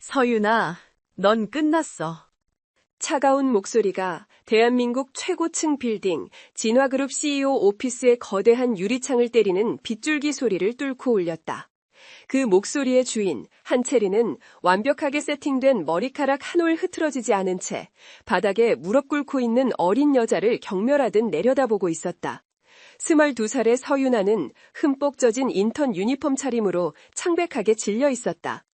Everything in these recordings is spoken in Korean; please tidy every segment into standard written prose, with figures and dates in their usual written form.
서윤아, 넌 끝났어. 차가운 목소리가 대한민국 최고층 빌딩 진화그룹 CEO 오피스의 거대한 유리창을 때리는 빗줄기 소리를 뚫고 울렸다. 그 목소리의 주인 한채리는 완벽하게 세팅된 머리카락 한 올 흐트러지지 않은 채 바닥에 무릎 꿇고 있는 어린 여자를 경멸하듯 내려다보고 있었다. 22살의 서윤아는 흠뻑 젖은 인턴 유니폼 차림으로 창백하게 질려 있었다.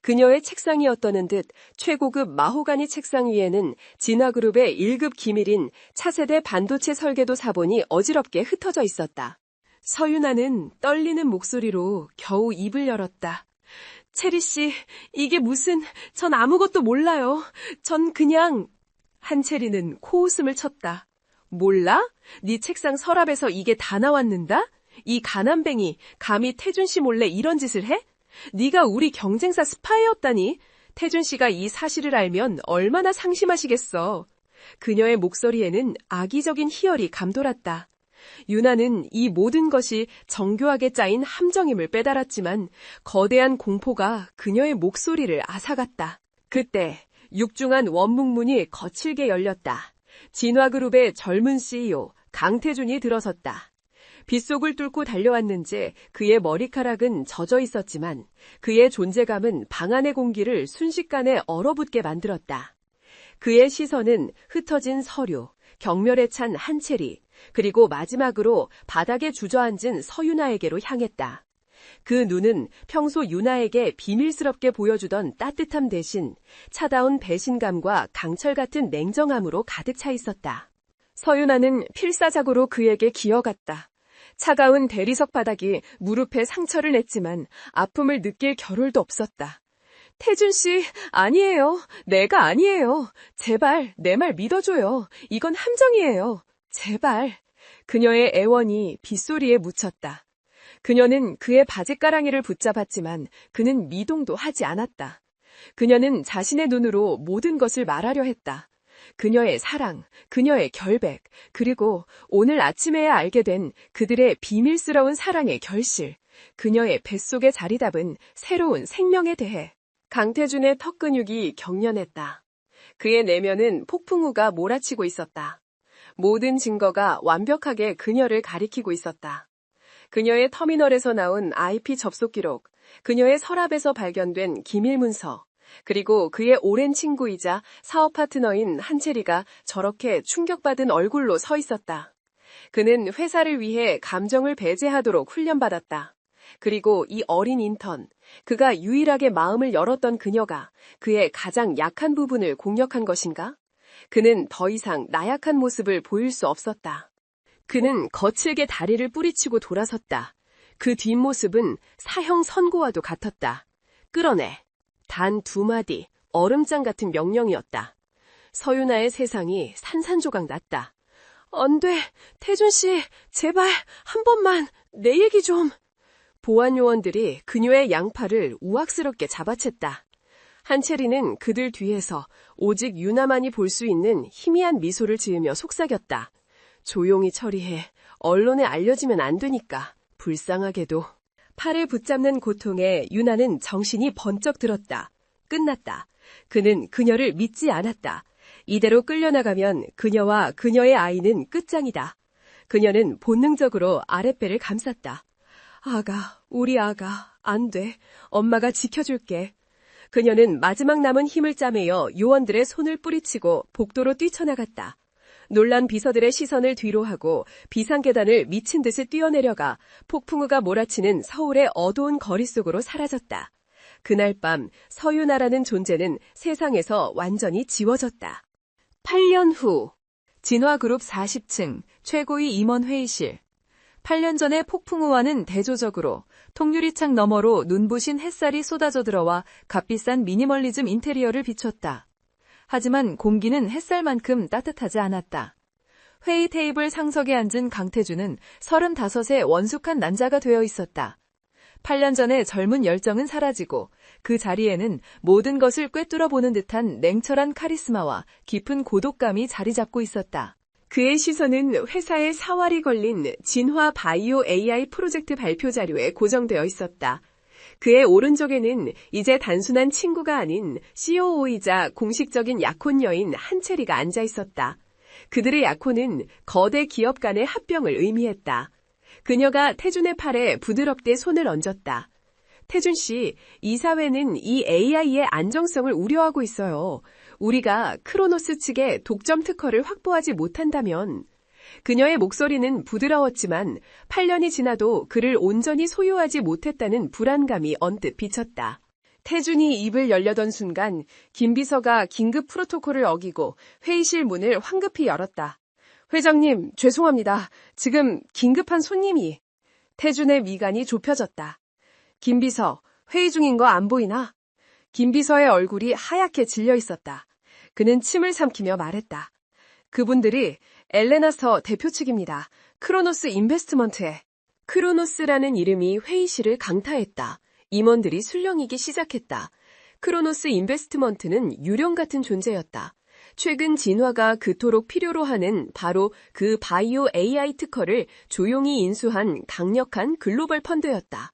그녀의 책상이 어떠는 듯 최고급 마호가니 책상 위에는 진화그룹의 1급 기밀인 차세대 반도체 설계도 사본이 어지럽게 흩어져 있었다. 서윤아는 떨리는 목소리로 겨우 입을 열었다. 체리 씨, 이게 전 아무것도 몰라요. 전 그냥... 한채리는 코웃음을 쳤다. 몰라? 네 책상 서랍에서 이게 다 나왔는다? 이 가난뱅이 감히 태준 씨 몰래 이런 짓을 해? 네가 우리 경쟁사 스파이였다니? 태준 씨가 이 사실을 알면 얼마나 상심하시겠어. 그녀의 목소리에는 악의적인 희열이 감돌았다. 유나는 이 모든 것이 정교하게 짜인 함정임을 빼달았지만 거대한 공포가 그녀의 목소리를 앗아갔다. 그때 육중한 원문문이 거칠게 열렸다. 진화그룹의 젊은 CEO 강태준이 들어섰다. 빗속을 뚫고 달려왔는지 그의 머리카락은 젖어 있었지만 그의 존재감은 방 안의 공기를 순식간에 얼어붙게 만들었다. 그의 시선은 흩어진 서류, 경멸에 찬 한채리, 그리고 마지막으로 바닥에 주저앉은 서윤아에게로 향했다. 그 눈은 평소 유나에게 비밀스럽게 보여주던 따뜻함 대신 차다운 배신감과 강철 같은 냉정함으로 가득 차 있었다. 서윤아는 필사적으로 그에게 기어갔다. 차가운 대리석 바닥이 무릎에 상처를 냈지만 아픔을 느낄 겨를도 없었다. 태준 씨, 아니에요. 내가 아니에요. 제발 내 말 믿어줘요. 이건 함정이에요. 제발. 그녀의 애원이 빗소리에 묻혔다. 그녀는 그의 바지가랑이를 붙잡았지만 그는 미동도 하지 않았다. 그녀는 자신의 눈으로 모든 것을 말하려 했다. 그녀의 사랑, 그녀의 결백, 그리고 오늘 아침에야 알게 된 그들의 비밀스러운 사랑의 결실, 그녀의 뱃속에 자리 잡은 새로운 생명에 대해. 강태준의 턱 근육이 경련했다. 그의 내면은 폭풍우가 몰아치고 있었다. 모든 증거가 완벽하게 그녀를 가리키고 있었다. 그녀의 터미널에서 나온 IP 접속 기록, 그녀의 서랍에서 발견된 기밀 문서, 그리고 그의 오랜 친구이자 사업 파트너인 한채리가 저렇게 충격받은 얼굴로 서 있었다. 그는 회사를 위해 감정을 배제하도록 훈련받았다. 그리고 이 어린 인턴, 그가 유일하게 마음을 열었던 그녀가 그의 가장 약한 부분을 공략한 것인가? 그는 더 이상 나약한 모습을 보일 수 없었다. 그는 거칠게 다리를 뿌리치고 돌아섰다. 그 뒷모습은 사형 선고와도 같았다. 끌어내. 단 2마디, 얼음장 같은 명령이었다. 서윤아의 세상이 산산조각 났다. 안 돼, 태준 씨, 제발 한 번만 내 얘기 좀. 보안 요원들이 그녀의 양팔을 우악스럽게 잡아챘다. 한채리는 그들 뒤에서 오직 유나만이 볼 수 있는 희미한 미소를 지으며 속삭였다. 조용히 처리해. 언론에 알려지면 안 되니까. 불쌍하게도. 팔을 붙잡는 고통에 유나는 정신이 번쩍 들었다. 끝났다. 그는 그녀를 믿지 않았다. 이대로 끌려나가면 그녀와 그녀의 아이는 끝장이다. 그녀는 본능적으로 아랫배를 감쌌다. 아가, 우리 아가, 안 돼. 엄마가 지켜줄게. 그녀는 마지막 남은 힘을 짜매어 요원들의 손을 뿌리치고 복도로 뛰쳐나갔다. 놀란 비서들의 시선을 뒤로하고 비상계단을 미친 듯이 뛰어내려가 폭풍우가 몰아치는 서울의 어두운 거리 속으로 사라졌다. 그날 밤 서윤아라는 존재는 세상에서 완전히 지워졌다. 8년 후 진화그룹 40층 최고위 임원 회의실. 8년 전에 폭풍우와는 대조적으로 통유리창 너머로 눈부신 햇살이 쏟아져 들어와 값비싼 미니멀리즘 인테리어를 비췄다. 하지만 공기는 햇살만큼 따뜻하지 않았다. 회의 테이블 상석에 앉은 강태준은 35의 원숙한 난자가 되어 있었다. 8년 전의 젊은 열정은 사라지고 그 자리에는 모든 것을 꿰뚫어 보는 듯한 냉철한 카리스마와 깊은 고독감이 자리 잡고 있었다. 그의 시선은 회사의 사활이 걸린 진화 바이오 AI 프로젝트 발표 자료에 고정되어 있었다. 그의 오른쪽에는 이제 단순한 친구가 아닌 COO이자 공식적인 약혼녀인 한채리가 앉아 있었다. 그들의 약혼은 거대 기업 간의 합병을 의미했다. 그녀가 태준의 팔에 부드럽게 손을 얹었다. 태준 씨, 이 사회는 이 AI의 안정성을 우려하고 있어요. 우리가 크로노스 측에 독점 특허를 확보하지 못한다면. 그녀의 목소리는 부드러웠지만 8년이 지나도 그를 온전히 소유하지 못했다는 불안감이 언뜻 비쳤다. 태준이 입을 열려던 순간 김 비서가 긴급 프로토콜을 어기고 회의실 문을 황급히 열었다. 회장님, 죄송합니다. 지금 긴급한 손님이. 태준의 미간이 좁혀졌다. 김 비서, 회의 중인 거 안 보이나? 김 비서의 얼굴이 하얗게 질려 있었다. 그는 침을 삼키며 말했다. 그분들이 엘레나서 대표 측입니다. 크로노스 인베스트먼트에. 크로노스라는 이름이 회의실을 강타했다. 임원들이 술렁이기 시작했다. 크로노스 인베스트먼트는 유령 같은 존재였다. 최근 진화가 그토록 필요로 하는 바로 그 바이오 AI 특허를 조용히 인수한 강력한 글로벌 펀드였다.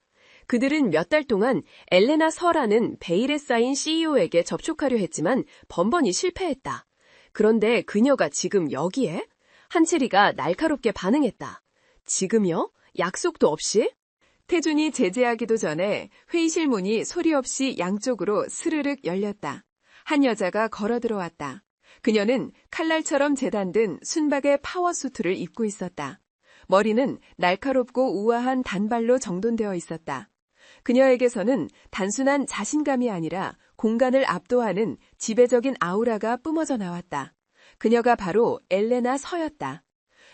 그들은 몇 달 동안 엘레나 서라는 베일에 쌓인 CEO에게 접촉하려 했지만 번번이 실패했다. 그런데 그녀가 지금 여기에? 한채리가 날카롭게 반응했다. 지금요? 약속도 없이? 태준이 제재하기도 전에 회의실 문이 소리 없이 양쪽으로 스르륵 열렸다. 한 여자가 걸어 들어왔다. 그녀는 칼날처럼 재단된 순박의 파워수트를 입고 있었다. 머리는 날카롭고 우아한 단발로 정돈되어 있었다. 그녀에게서는 단순한 자신감이 아니라 공간을 압도하는 지배적인 아우라가 뿜어져 나왔다. 그녀가 바로 엘레나 서였다.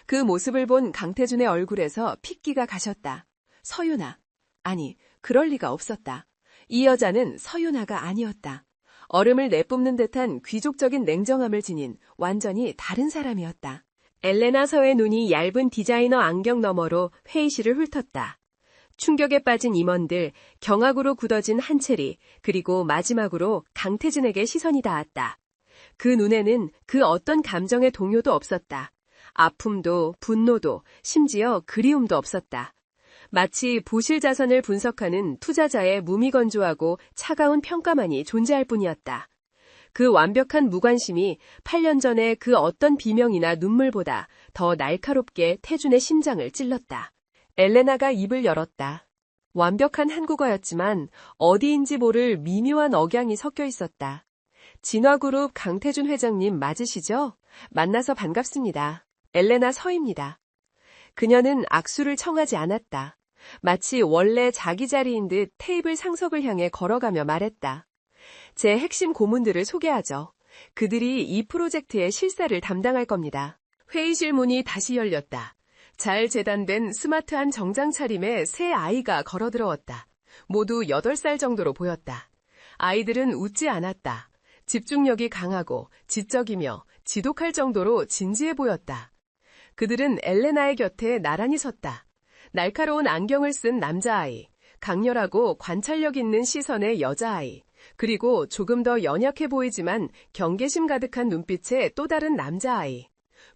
그 모습을 본 강태준의 얼굴에서 핏기가 가셨다. 서윤아. 아니, 그럴 리가 없었다. 이 여자는 서윤아가 아니었다. 얼음을 내뿜는 듯한 귀족적인 냉정함을 지닌 완전히 다른 사람이었다. 엘레나 서의 눈이 얇은 디자이너 안경 너머로 회의실을 훑었다. 충격에 빠진 임원들, 경악으로 굳어진 한채리, 그리고 마지막으로 강태준에게 시선이 닿았다. 그 눈에는 그 어떤 감정의 동요도 없었다. 아픔도, 분노도, 심지어 그리움도 없었다. 마치 부실 자산을 분석하는 투자자의 무미건조하고 차가운 평가만이 존재할 뿐이었다. 그 완벽한 무관심이 8년 전의 그 어떤 비명이나 눈물보다 더 날카롭게 태준의 심장을 찔렀다. 엘레나가 입을 열었다. 완벽한 한국어였지만 어디인지 모를 미묘한 억양이 섞여 있었다. 진화그룹 강태준 회장님 맞으시죠? 만나서 반갑습니다. 엘레나 서입니다. 그녀는 악수를 청하지 않았다. 마치 원래 자기 자리인 듯 테이블 상석을 향해 걸어가며 말했다. 제 핵심 고문들을 소개하죠. 그들이 이 프로젝트의 실사를 담당할 겁니다. 회의실 문이 다시 열렸다. 잘 재단된 스마트한 정장 차림에 세 아이가 걸어 들어왔다. 모두 8살 정도로 보였다. 아이들은 웃지 않았다. 집중력이 강하고 지적이며 지독할 정도로 진지해 보였다. 그들은 엘레나의 곁에 나란히 섰다. 날카로운 안경을 쓴 남자아이, 강렬하고 관찰력 있는 시선의 여자아이, 그리고 조금 더 연약해 보이지만 경계심 가득한 눈빛의 또 다른 남자아이.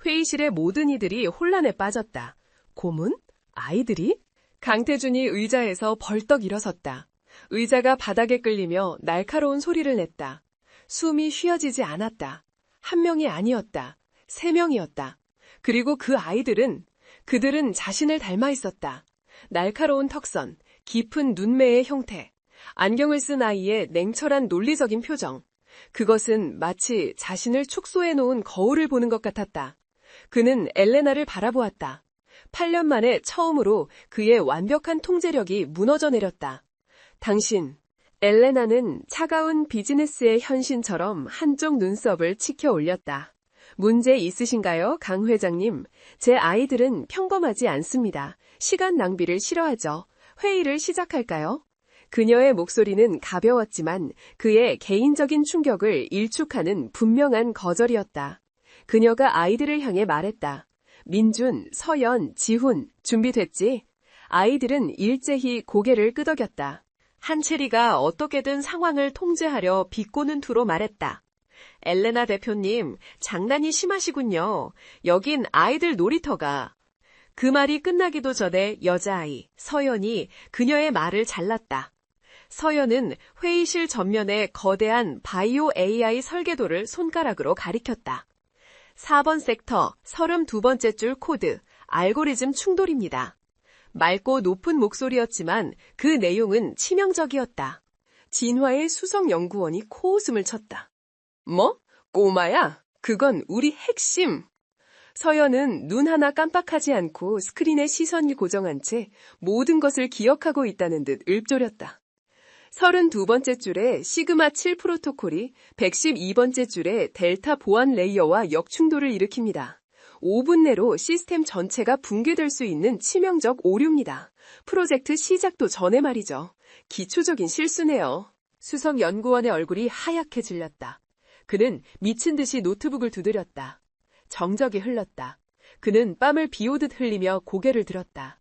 회의실의 모든 이들이 혼란에 빠졌다. 고문? 아이들이? 강태준이 의자에서 벌떡 일어섰다. 의자가 바닥에 끌리며 날카로운 소리를 냈다. 숨이 쉬어지지 않았다. 한 명이 아니었다. 3명이었다. 그리고 그 아이들은, 그들은 자신을 닮아 있었다. 날카로운 턱선, 깊은 눈매의 형태, 안경을 쓴 아이의 냉철한 논리적인 표정. 그것은 마치 자신을 축소해 놓은 거울을 보는 것 같았다. 그는 엘레나를 바라보았다. 8년 만에 처음으로 그의 완벽한 통제력이 무너져 내렸다. 당신, 엘레나는 차가운 비즈니스의 현신처럼 한쪽 눈썹을 치켜 올렸다. 문제 있으신가요, 강 회장님? 제 아이들은 평범하지 않습니다. 시간 낭비를 싫어하죠. 회의를 시작할까요? 그녀의 목소리는 가벼웠지만 그의 개인적인 충격을 일축하는 분명한 거절이었다. 그녀가 아이들을 향해 말했다. 민준, 서연, 지훈, 준비됐지? 아이들은 일제히 고개를 끄덕였다. 한채리가 어떻게든 상황을 통제하려 비꼬는 투로 말했다. 엘레나 대표님, 장난이 심하시군요. 여긴 아이들 놀이터가. 그 말이 끝나기도 전에 여자아이, 서연이 그녀의 말을 잘랐다. 서연은 회의실 전면에 거대한 바이오 AI 설계도를 손가락으로 가리켰다. 4번 섹터 32번째 줄 코드, 알고리즘 충돌입니다. 맑고 높은 목소리였지만 그 내용은 치명적이었다. 진화의 수석연구원이 코웃음을 쳤다. 뭐? 꼬마야? 그건 우리 핵심! 서연은 눈 하나 깜빡하지 않고 스크린에 시선을 고정한 채 모든 것을 기억하고 있다는 듯 읊조렸다. 32번째 줄에 시그마 7 프로토콜이 112번째 줄에 델타 보안 레이어와 역충돌을 일으킵니다. 5분 내로 시스템 전체가 붕괴될 수 있는 치명적 오류입니다. 프로젝트 시작도 전에 말이죠. 기초적인 실수네요. 수석 연구원의 얼굴이 하얗게 질렸다. 그는 미친 듯이 노트북을 두드렸다. 정적이 흘렀다. 그는 땀을 비오듯 흘리며 고개를 들었다.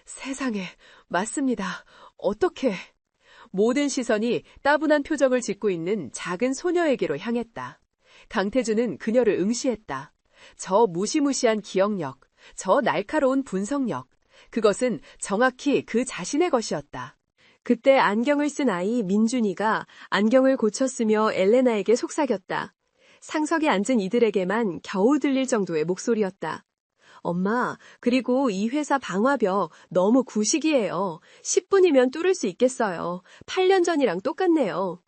세상에, 맞습니다. 어떻게... 모든 시선이 따분한 표정을 짓고 있는 작은 소녀에게로 향했다. 강태준은 그녀를 응시했다. 저 무시무시한 기억력, 저 날카로운 분석력, 그것은 정확히 그 자신의 것이었다. 그때 안경을 쓴 아이 민준이가 안경을 고쳤으며 엘레나에게 속삭였다. 상석에 앉은 이들에게만 겨우 들릴 정도의 목소리였다. 엄마, 그리고 이 회사 방화벽 너무 구식이에요. 10분이면 뚫을 수 있겠어요. 8년 전이랑 똑같네요.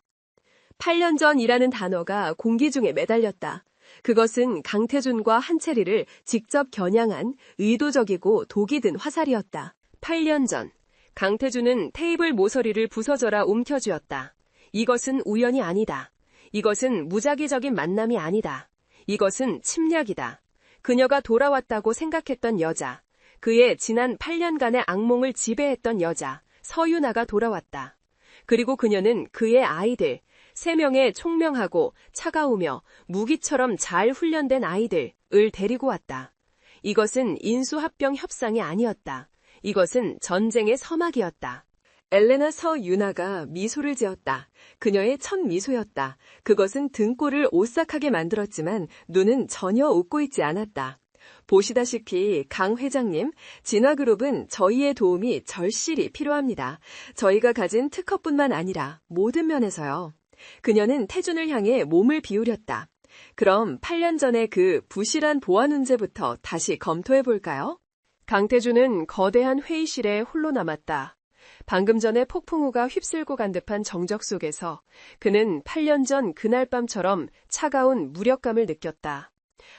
8년 전이라는 단어가 공기 중에 매달렸다. 그것은 강태준과 한채리를 직접 겨냥한 의도적이고 독이 든 화살이었다. 8년 전, 강태준은 테이블 모서리를 부서져라 움켜쥐었다. 이것은 우연이 아니다. 이것은 무작위적인 만남이 아니다. 이것은 침략이다. 그녀가 돌아왔다고 생각했던 여자, 그의 지난 8년간의 악몽을 지배했던 여자, 서유나가 돌아왔다. 그리고 그녀는 그의 아이들, 3명의 총명하고 차가우며 무기처럼 잘 훈련된 아이들을 데리고 왔다. 이것은 인수합병 협상이 아니었다. 이것은 전쟁의 서막이었다. 엘레나 서유나가 미소를 지었다. 그녀의 첫 미소였다. 그것은 등골을 오싹하게 만들었지만 눈은 전혀 웃고 있지 않았다. 보시다시피 강 회장님, 진화그룹은 저희의 도움이 절실히 필요합니다. 저희가 가진 특허뿐만 아니라 모든 면에서요. 그녀는 태준을 향해 몸을 비우렸다. 그럼 8년 전의 그 부실한 보안 문제부터 다시 검토해볼까요? 강태준은 거대한 회의실에 홀로 남았다. 방금 전에 폭풍우가 휩쓸고 간 듯한 정적 속에서 그는 8년 전 그날 밤처럼 차가운 무력감을 느꼈다.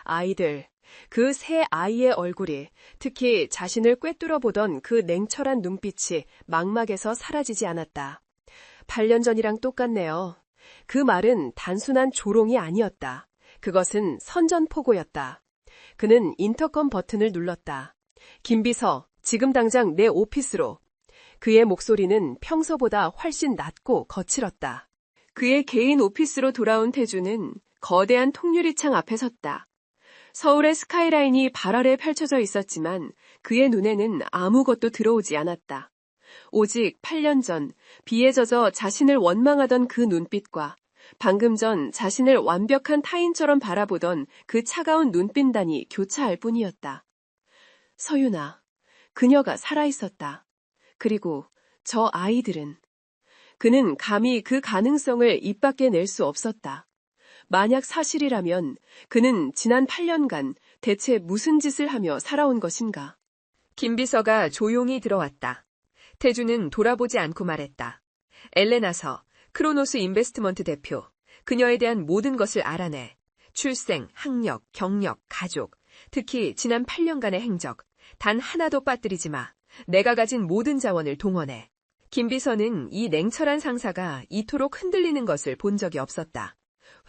아이들, 그 세 아이의 얼굴이, 특히 자신을 꿰뚫어 보던 그 냉철한 눈빛이 망막에서 사라지지 않았다. 8년 전이랑 똑같네요. 그 말은 단순한 조롱이 아니었다. 그것은 선전포고였다. 그는 인터컴 버튼을 눌렀다. 김비서, 지금 당장 내 오피스로. 그의 목소리는 평소보다 훨씬 낮고 거칠었다. 그의 개인 오피스로 돌아온 태준은 거대한 통유리창 앞에 섰다. 서울의 스카이라인이 발 아래 펼쳐져 있었지만 그의 눈에는 아무것도 들어오지 않았다. 오직 8년 전 비에 젖어 자신을 원망하던 그 눈빛과 방금 전 자신을 완벽한 타인처럼 바라보던 그 차가운 눈빛단이 교차할 뿐이었다. 서유나, 그녀가 살아있었다. 그리고 저 아이들은. 그는 감히 그 가능성을 입 밖에 낼 수 없었다. 만약 사실이라면 그는 지난 8년간 대체 무슨 짓을 하며 살아온 것인가? 김비서가 조용히 들어왔다. 태준은 돌아보지 않고 말했다. 엘레나서, 크로노스 인베스트먼트 대표. 그녀에 대한 모든 것을 알아내. 출생, 학력, 경력, 가족, 특히 지난 8년간의 행적. 단 하나도 빠뜨리지 마. 내가 가진 모든 자원을 동원해. 김비서는 이 냉철한 상사가 이토록 흔들리는 것을 본 적이 없었다.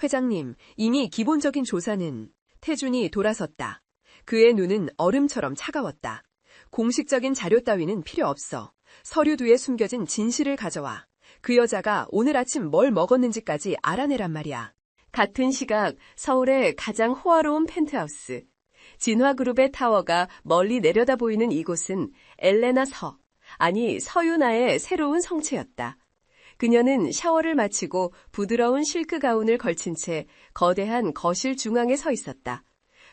회장님, 이미 기본적인 조사는... 태준이 돌아섰다. 그의 눈은 얼음처럼 차가웠다. 공식적인 자료 따위는 필요 없어. 서류 뒤에 숨겨진 진실을 가져와. 그 여자가 오늘 아침 뭘 먹었는지까지 알아내란 말이야. 같은 시각 서울의 가장 호화로운 펜트하우스. 진화그룹의 타워가 멀리 내려다 보이는 이곳은 엘레나 서유나의 새로운 성체였다. 그녀는 샤워를 마치고 부드러운 실크 가운을 걸친 채 거대한 거실 중앙에 서 있었다.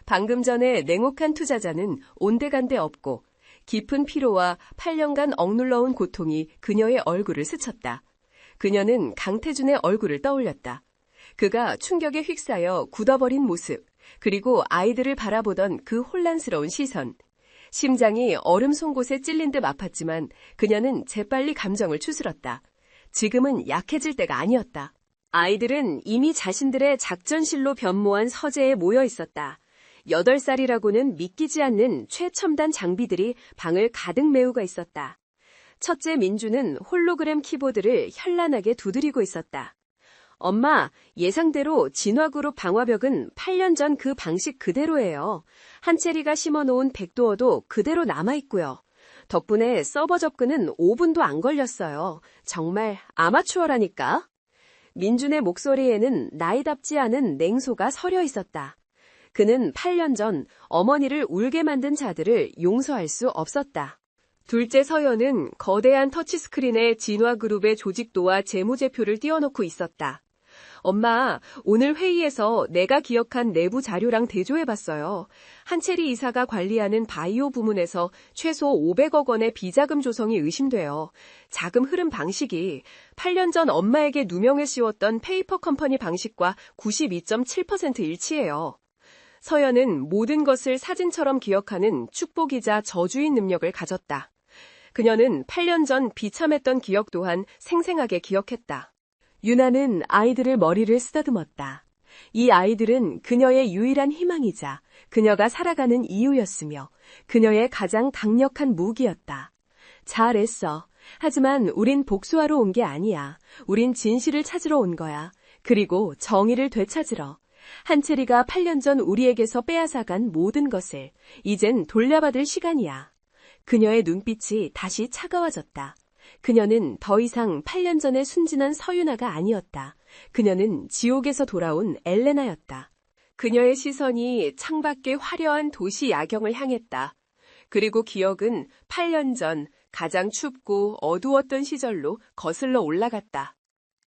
방금 전에 냉혹한 투자자는 온데간데 없고 깊은 피로와 8년간 억눌러온 고통이 그녀의 얼굴을 스쳤다. 그녀는 강태준의 얼굴을 떠올렸다. 그가 충격에 휩싸여 굳어버린 모습, 그리고 아이들을 바라보던 그 혼란스러운 시선. 심장이 얼음 송곳에 찔린 듯 아팠지만 그녀는 재빨리 감정을 추스렀다. 지금은 약해질 때가 아니었다. 아이들은 이미 자신들의 작전실로 변모한 서재에 모여 있었다. 8살이라고는 믿기지 않는 최첨단 장비들이 방을 가득 메우고 있었다. 첫째 민주는 홀로그램 키보드를 현란하게 두드리고 있었다. 엄마, 예상대로 진화그룹 방화벽은 8년 전 그 방식 그대로예요. 한채리가 심어놓은 백도어도 그대로 남아있고요. 덕분에 서버 접근은 5분도 안 걸렸어요. 정말 아마추어라니까. 민준의 목소리에는 나이답지 않은 냉소가 서려 있었다. 그는 8년 전 어머니를 울게 만든 자들을 용서할 수 없었다. 둘째 서연은 거대한 터치스크린에 진화그룹의 조직도와 재무제표를 띄워놓고 있었다. 엄마, 오늘 회의에서 내가 기억한 내부 자료랑 대조해봤어요. 한채리 이사가 관리하는 바이오 부문에서 최소 500억 원의 비자금 조성이 의심돼요. 자금 흐름 방식이 8년 전 엄마에게 누명을 씌웠던 페이퍼 컴퍼니 방식과 92.7% 일치해요. 서연은 모든 것을 사진처럼 기억하는 축복이자 저주인 능력을 가졌다. 그녀는 8년 전 비참했던 기억 또한 생생하게 기억했다. 유나는 아이들의 머리를 쓰다듬었다. 이 아이들은 그녀의 유일한 희망이자 그녀가 살아가는 이유였으며 그녀의 가장 강력한 무기였다. 잘했어. 하지만 우린 복수하러 온 게 아니야. 우린 진실을 찾으러 온 거야. 그리고 정의를 되찾으러. 한채리가 8년 전 우리에게서 빼앗아간 모든 것을 이젠 돌려받을 시간이야. 그녀의 눈빛이 다시 차가워졌다. 그녀는 더 이상 8년 전의 순진한 서유나가 아니었다. 그녀는 지옥에서 돌아온 엘레나였다. 그녀의 시선이 창밖의 화려한 도시 야경을 향했다. 그리고 기억은 8년 전 가장 춥고 어두웠던 시절로 거슬러 올라갔다.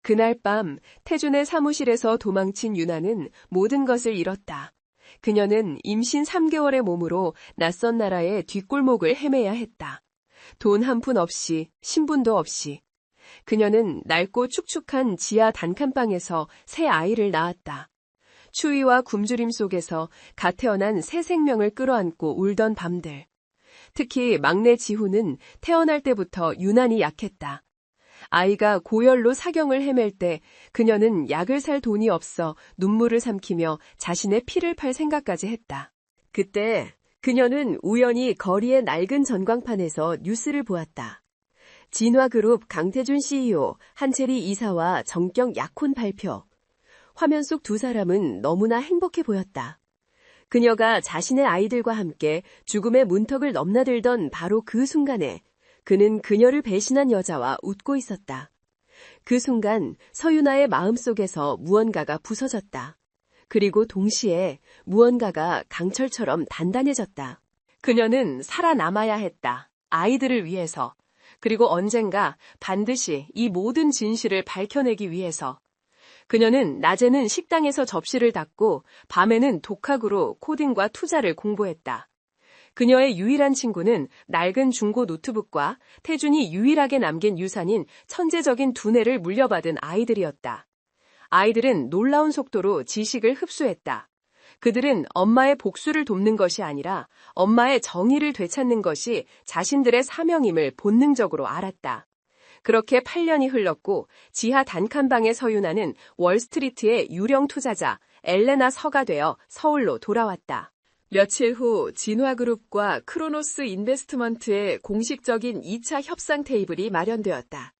그날 밤 태준의 사무실에서 도망친 유나는 모든 것을 잃었다. 그녀는 임신 3개월의 몸으로 낯선 나라의 뒷골목을 헤매야 했다. 돈 한 푼 없이, 신분도 없이. 그녀는 낡고 축축한 지하 단칸방에서 새 아이를 낳았다. 추위와 굶주림 속에서 갓 태어난 새 생명을 끌어안고 울던 밤들. 특히 막내 지훈은 태어날 때부터 유난히 약했다. 아이가 고열로 사경을 헤맬 때 그녀는 약을 살 돈이 없어 눈물을 삼키며 자신의 피를 팔 생각까지 했다. 그때 그녀는 우연히 거리의 낡은 전광판에서 뉴스를 보았다. 진화그룹 강태준 CEO, 한채리 이사와 정격 약혼 발표. 화면 속 두 사람은 너무나 행복해 보였다. 그녀가 자신의 아이들과 함께 죽음의 문턱을 넘나들던 바로 그 순간에 그는 그녀를 배신한 여자와 웃고 있었다. 그 순간 서유나의 마음속에서 무언가가 부서졌다. 그리고 동시에 무언가가 강철처럼 단단해졌다. 그녀는 살아남아야 했다. 아이들을 위해서. 그리고 언젠가 반드시 이 모든 진실을 밝혀내기 위해서. 그녀는 낮에는 식당에서 접시를 닦고 밤에는 독학으로 코딩과 투자를 공부했다. 그녀의 유일한 친구는 낡은 중고 노트북과 태준이 유일하게 남긴 유산인 천재적인 두뇌를 물려받은 아이들이었다. 아이들은 놀라운 속도로 지식을 흡수했다. 그들은 엄마의 복수를 돕는 것이 아니라 엄마의 정의를 되찾는 것이 자신들의 사명임을 본능적으로 알았다. 그렇게 8년이 흘렀고 지하 단칸방의 서유나는 월스트리트의 유령 투자자 엘레나 서가 되어 서울로 돌아왔다. 며칠 후 진화그룹과 크로노스 인베스트먼트의 공식적인 2차 협상 테이블이 마련되었다.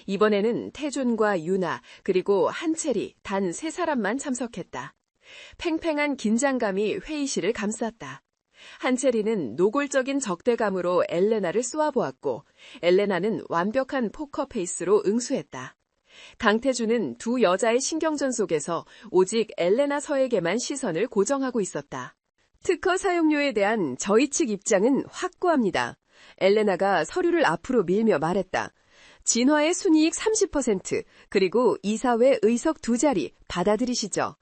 이번에는 태준과 유나 그리고 한채리 단 3사람만 참석했다. 팽팽한 긴장감이 회의실을 감쌌다. 한채리는 노골적인 적대감으로 엘레나를 쏘아보았고 엘레나는 완벽한 포커 페이스로 응수했다. 강태준은 두 여자의 신경전 속에서 오직 엘레나 서에게만 시선을 고정하고 있었다. 특허 사용료에 대한 저희 측 입장은 확고합니다. 엘레나가 서류를 앞으로 밀며 말했다. 진화의 순이익 30% 그리고 이사회 의석 2자리 받아들이시죠.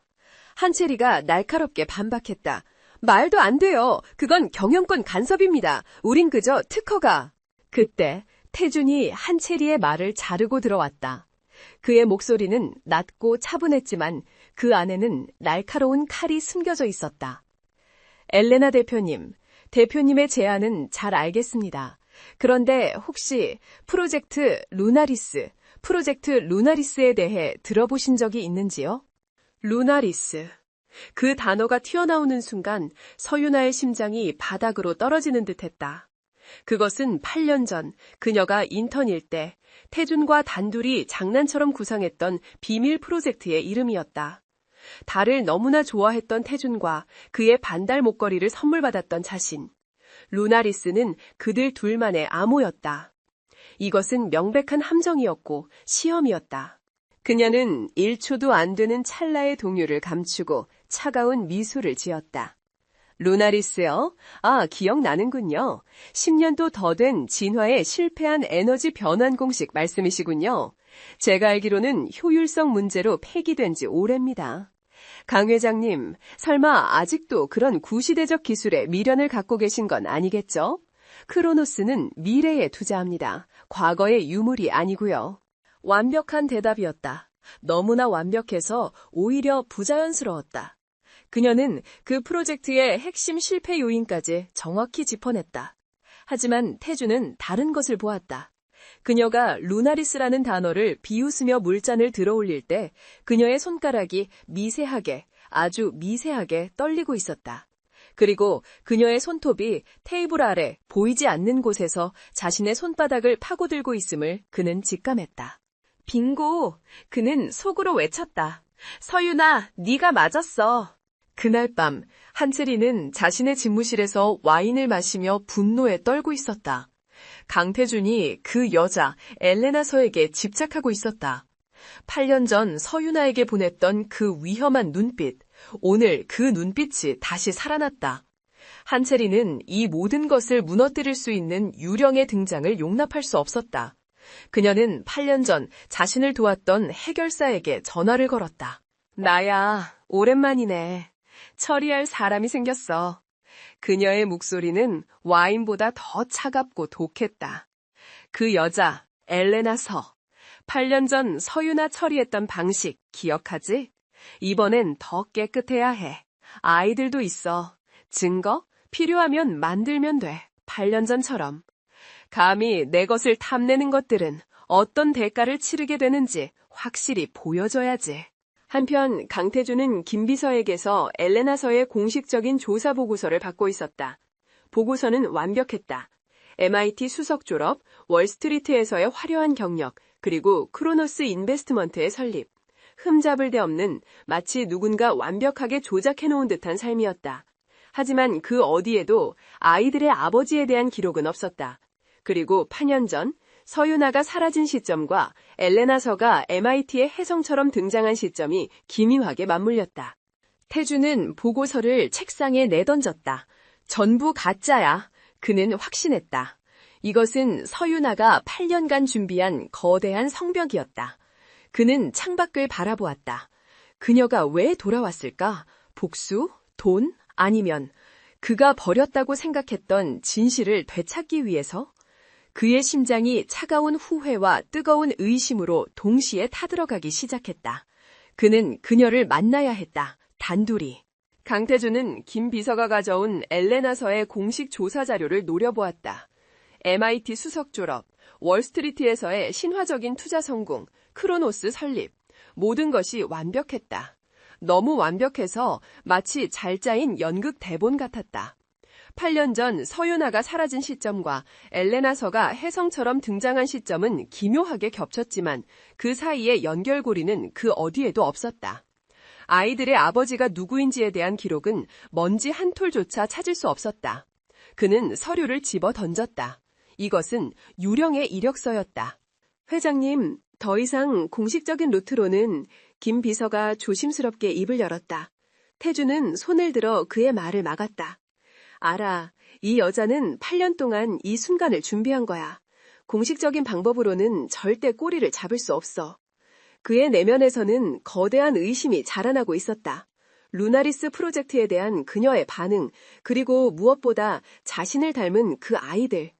한채리가 날카롭게 반박했다. 말도 안 돼요. 그건 경영권 간섭입니다. 우린 그저 특허가. 그때 태준이 한채리의 말을 자르고 들어왔다. 그의 목소리는 낮고 차분했지만 그 안에는 날카로운 칼이 숨겨져 있었다. 엘레나 대표님, 대표님의 제안은 잘 알겠습니다. 그런데 혹시 프로젝트 루나리스에 대해 들어보신 적이 있는지요? 루나리스. 그 단어가 튀어나오는 순간 서유나의 심장이 바닥으로 떨어지는 듯했다. 그것은 8년 전 그녀가 인턴일 때 태준과 단둘이 장난처럼 구상했던 비밀 프로젝트의 이름이었다. 달을 너무나 좋아했던 태준과 그의 반달 목걸이를 선물 받았던 자신. 루나리스는 그들 둘만의 암호였다. 이것은 명백한 함정이었고 시험이었다. 그녀는 1초도 안 되는 찰나의 동요를 감추고 차가운 미소를 지었다. 루나리스요? 아, 기억나는군요. 10년도 더 된 진화에 실패한 에너지 변환 공식 말씀이시군요. 제가 알기로는 효율성 문제로 폐기된 지 오래입니다. 강 회장님, 설마 아직도 그런 구시대적 기술에 미련을 갖고 계신 건 아니겠죠? 크로노스는 미래에 투자합니다. 과거의 유물이 아니고요. 완벽한 대답이었다. 너무나 완벽해서 오히려 부자연스러웠다. 그녀는 그 프로젝트의 핵심 실패 요인까지 정확히 짚어냈다. 하지만 태주는 다른 것을 보았다. 그녀가 루나리스라는 단어를 비웃으며 물잔을 들어올릴 때 그녀의 손가락이 아주 미세하게 떨리고 있었다. 그리고 그녀의 손톱이 테이블 아래 보이지 않는 곳에서 자신의 손바닥을 파고들고 있음을 그는 직감했다. 빙고! 그는 속으로 외쳤다. 서유나, 네가 맞았어. 그날 밤 한채리는 자신의 집무실에서 와인을 마시며 분노에 떨고 있었다. 강태준이 그 여자 엘레나서에게 집착하고 있었다. 8년 전 서유나에게 보냈던 그 위험한 눈빛, 오늘 그 눈빛이 다시 살아났다. 한채리는 이 모든 것을 무너뜨릴 수 있는 유령의 등장을 용납할 수 없었다. 그녀는 8년 전 자신을 도왔던 해결사에게 전화를 걸었다. 나야, 오랜만이네. 처리할 사람이 생겼어. 그녀의 목소리는 와인보다 더 차갑고 독했다. 그 여자, 엘레나 서. 8년 전 서유나 처리했던 방식 기억하지? 이번엔 더 깨끗해야 해. 아이들도 있어. 증거? 필요하면 만들면 돼. 8년 전처럼. 감히 내 것을 탐내는 것들은 어떤 대가를 치르게 되는지 확실히 보여줘야지. 한편 강태준은 김 비서에게서 엘레나서의 공식적인 조사 보고서를 받고 있었다. 보고서는 완벽했다. MIT 수석 졸업, 월스트리트에서의 화려한 경력, 그리고 크로노스 인베스트먼트의 설립. 흠잡을 데 없는 마치 누군가 완벽하게 조작해놓은 듯한 삶이었다. 하지만 그 어디에도 아이들의 아버지에 대한 기록은 없었다. 그리고 8년 전 서유나가 사라진 시점과 엘레나서가 MIT의 혜성처럼 등장한 시점이 기묘하게 맞물렸다. 태주는 보고서를 책상에 내던졌다. 전부 가짜야. 그는 확신했다. 이것은 서유나가 8년간 준비한 거대한 성벽이었다. 그는 창밖을 바라보았다. 그녀가 왜 돌아왔을까? 복수? 돈? 아니면 그가 버렸다고 생각했던 진실을 되찾기 위해서? 그의 심장이 차가운 후회와 뜨거운 의심으로 동시에 타들어가기 시작했다. 그는 그녀를 만나야 했다. 단둘이. 강태준은 김 비서가 가져온 엘레나서의 공식 조사 자료를 노려보았다. MIT 수석 졸업, 월스트리트에서의 신화적인 투자 성공, 크로노스 설립. 모든 것이 완벽했다. 너무 완벽해서 마치 잘 짜인 연극 대본 같았다. 8년 전 서유나가 사라진 시점과 엘레나서가 혜성처럼 등장한 시점은 기묘하게 겹쳤지만 그 사이의 연결고리는 그 어디에도 없었다. 아이들의 아버지가 누구인지에 대한 기록은 먼지 한 톨조차 찾을 수 없었다. 그는 서류를 집어 던졌다. 이것은 유령의 이력서였다. 회장님, 더 이상 공식적인 루트로는 김 비서가 조심스럽게 입을 열었다. 태주는 손을 들어 그의 말을 막았다. 알아. 이 여자는 8년 동안 이 순간을 준비한 거야. 공식적인 방법으로는 절대 꼬리를 잡을 수 없어. 그의 내면에서는 거대한 의심이 자라나고 있었다. 루나리스 프로젝트에 대한 그녀의 반응, 그리고 무엇보다 자신을 닮은 그 아이들.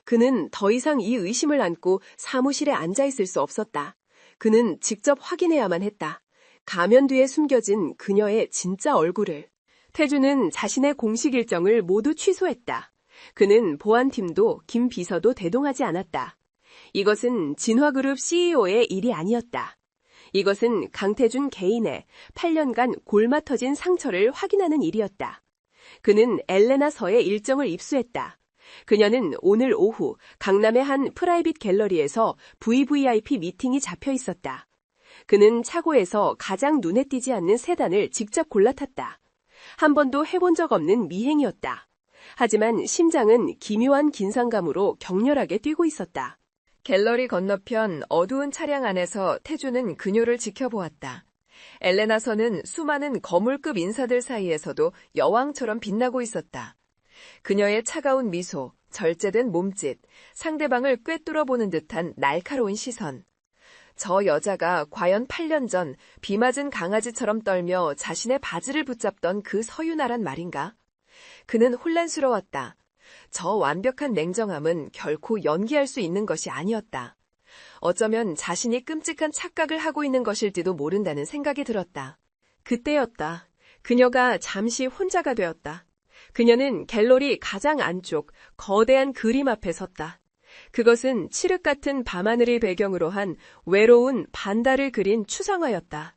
그는 더 이상 이 의심을 안고 사무실에 앉아 있을 수 없었다. 그는 직접 확인해야만 했다. 가면 뒤에 숨겨진 그녀의 진짜 얼굴을. 태주는 자신의 공식 일정을 모두 취소했다. 그는 보안팀도 김 비서도 대동하지 않았다. 이것은 진화그룹 CEO의 일이 아니었다. 이것은 강태준 개인의 8년간 골마 터진 상처를 확인하는 일이었다. 그는 엘레나서의 일정을 입수했다. 그녀는 오늘 오후 강남의 한 프라이빗 갤러리에서 VVIP 미팅이 잡혀 있었다. 그는 차고에서 가장 눈에 띄지 않는 세단을 직접 골라 탔다. 한 번도 해본 적 없는 미행이었다. 하지만 심장은 기묘한 긴장감으로 격렬하게 뛰고 있었다. 갤러리 건너편 어두운 차량 안에서 태주는 그녀를 지켜보았다. 엘레나서는 수많은 거물급 인사들 사이에서도 여왕처럼 빛나고 있었다. 그녀의 차가운 미소, 절제된 몸짓, 상대방을 꿰뚫어보는 듯한 날카로운 시선. 저 여자가 과연 8년 전 비 맞은 강아지처럼 떨며 자신의 바지를 붙잡던 그 서유나란 말인가? 그는 혼란스러웠다. 저 완벽한 냉정함은 결코 연기할 수 있는 것이 아니었다. 어쩌면 자신이 끔찍한 착각을 하고 있는 것일지도 모른다는 생각이 들었다. 그때였다. 그녀가 잠시 혼자가 되었다. 그녀는 갤러리 가장 안쪽 거대한 그림 앞에 섰다. 그것은 칠흑 같은 밤하늘을 배경으로 한 외로운 반달을 그린 추상화였다.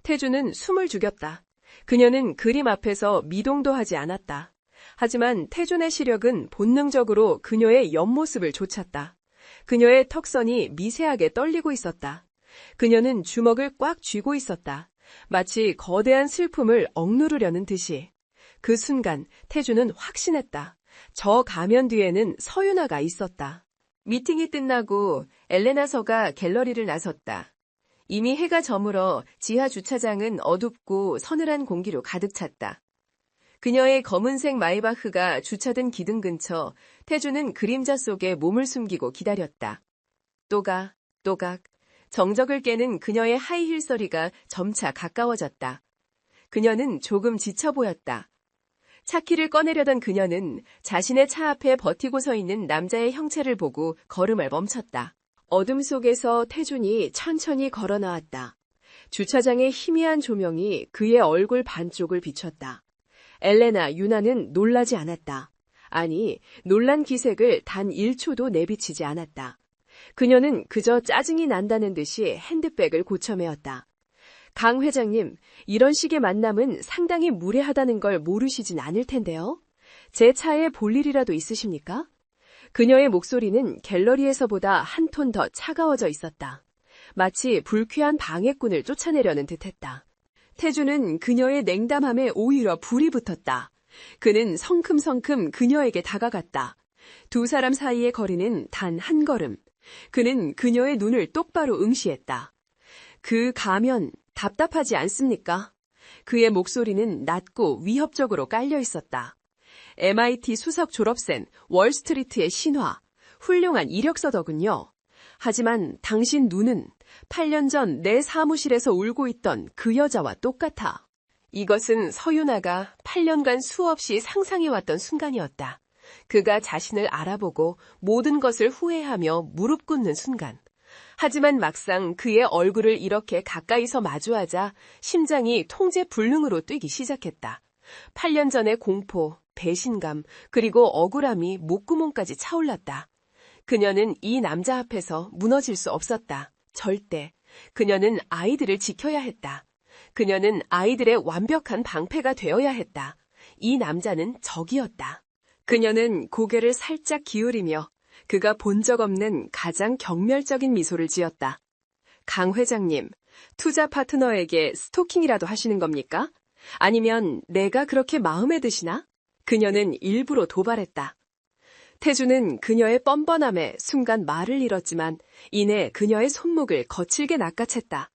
태주는 숨을 죽였다. 그녀는 그림 앞에서 미동도 하지 않았다. 하지만 태준의 시력은 본능적으로 그녀의 옆모습을 좇았다. 그녀의 턱선이 미세하게 떨리고 있었다. 그녀는 주먹을 꽉 쥐고 있었다. 마치 거대한 슬픔을 억누르려는 듯이. 그 순간 태준은 확신했다. 저 가면 뒤에는 서유나가 있었다. 미팅이 끝나고 엘레나서가 갤러리를 나섰다. 이미 해가 저물어 지하 주차장은 어둡고 서늘한 공기로 가득 찼다. 그녀의 검은색 마이바흐가 주차된 기둥 근처 태주는 그림자 속에 몸을 숨기고 기다렸다. 또각, 또각, 정적을 깨는 그녀의 하이힐 소리가 점차 가까워졌다. 그녀는 조금 지쳐 보였다. 차키를 꺼내려던 그녀는 자신의 차 앞에 버티고 서 있는 남자의 형체를 보고 걸음을 멈췄다. 어둠 속에서 태준이 천천히 걸어 나왔다. 주차장의 희미한 조명이 그의 얼굴 반쪽을 비췄다. 엘레나 유나는 놀라지 않았다. 아니, 놀란 기색을 단 1초도 내비치지 않았다. 그녀는 그저 짜증이 난다는 듯이 핸드백을 고쳐매었다. 강 회장님, 이런 식의 만남은 상당히 무례하다는 걸 모르시진 않을 텐데요. 제 차에 볼 일이라도 있으십니까? 그녀의 목소리는 갤러리에서보다 한 톤 더 차가워져 있었다. 마치 불쾌한 방해꾼을 쫓아내려는 듯했다. 태주는 그녀의 냉담함에 오히려 불이 붙었다. 그는 성큼성큼 그녀에게 다가갔다. 두 사람 사이의 거리는 단 한 걸음. 그는 그녀의 눈을 똑바로 응시했다. 그 가면 답답하지 않습니까? 그의 목소리는 낮고 위협적으로 깔려 있었다. MIT 수석 졸업생, 월스트리트의 신화, 훌륭한 이력서더군요. 하지만 당신 눈은 8년 전 내 사무실에서 울고 있던 그 여자와 똑같아. 이것은 서유나가 8년간 수없이 상상해왔던 순간이었다. 그가 자신을 알아보고 모든 것을 후회하며 무릎 꿇는 순간. 하지만 막상 그의 얼굴을 이렇게 가까이서 마주하자 심장이 통제불능으로 뛰기 시작했다. 8년 전의 공포, 배신감, 그리고 억울함이 목구멍까지 차올랐다. 그녀는 이 남자 앞에서 무너질 수 없었다. 절대. 그녀는 아이들을 지켜야 했다. 그녀는 아이들의 완벽한 방패가 되어야 했다. 이 남자는 적이었다. 그녀는 고개를 살짝 기울이며 그가 본 적 없는 가장 경멸적인 미소를 지었다. 강 회장님, 투자 파트너에게 스토킹이라도 하시는 겁니까? 아니면 내가 그렇게 마음에 드시나? 그녀는 일부러 도발했다. 태주는 그녀의 뻔뻔함에 순간 말을 잃었지만 이내 그녀의 손목을 거칠게 낚아챘다.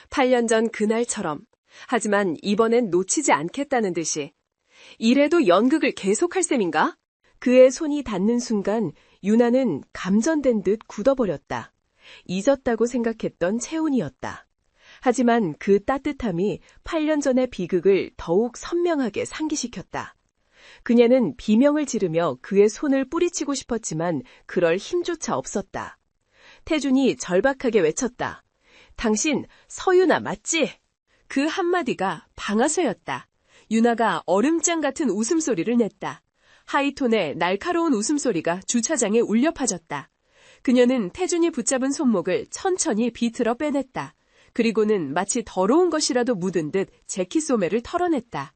8년 전 그날처럼. 하지만 이번엔 놓치지 않겠다는 듯이. 이래도 연극을 계속할 셈인가? 그의 손이 닿는 순간 유나는 감전된 듯 굳어버렸다. 잊었다고 생각했던 체온이었다. 하지만 그 따뜻함이 8년 전의 비극을 더욱 선명하게 상기시켰다. 그녀는 비명을 지르며 그의 손을 뿌리치고 싶었지만 그럴 힘조차 없었다. 태준이 절박하게 외쳤다. 당신 서유나 맞지? 그 한마디가 방아쇠였다. 유나가 얼음장 같은 웃음소리를 냈다. 하이톤의 날카로운 웃음소리가 주차장에 울려 퍼졌다. 그녀는 태준이 붙잡은 손목을 천천히 비틀어 빼냈다. 그리고는 마치 더러운 것이라도 묻은 듯 재킷 소매를 털어냈다.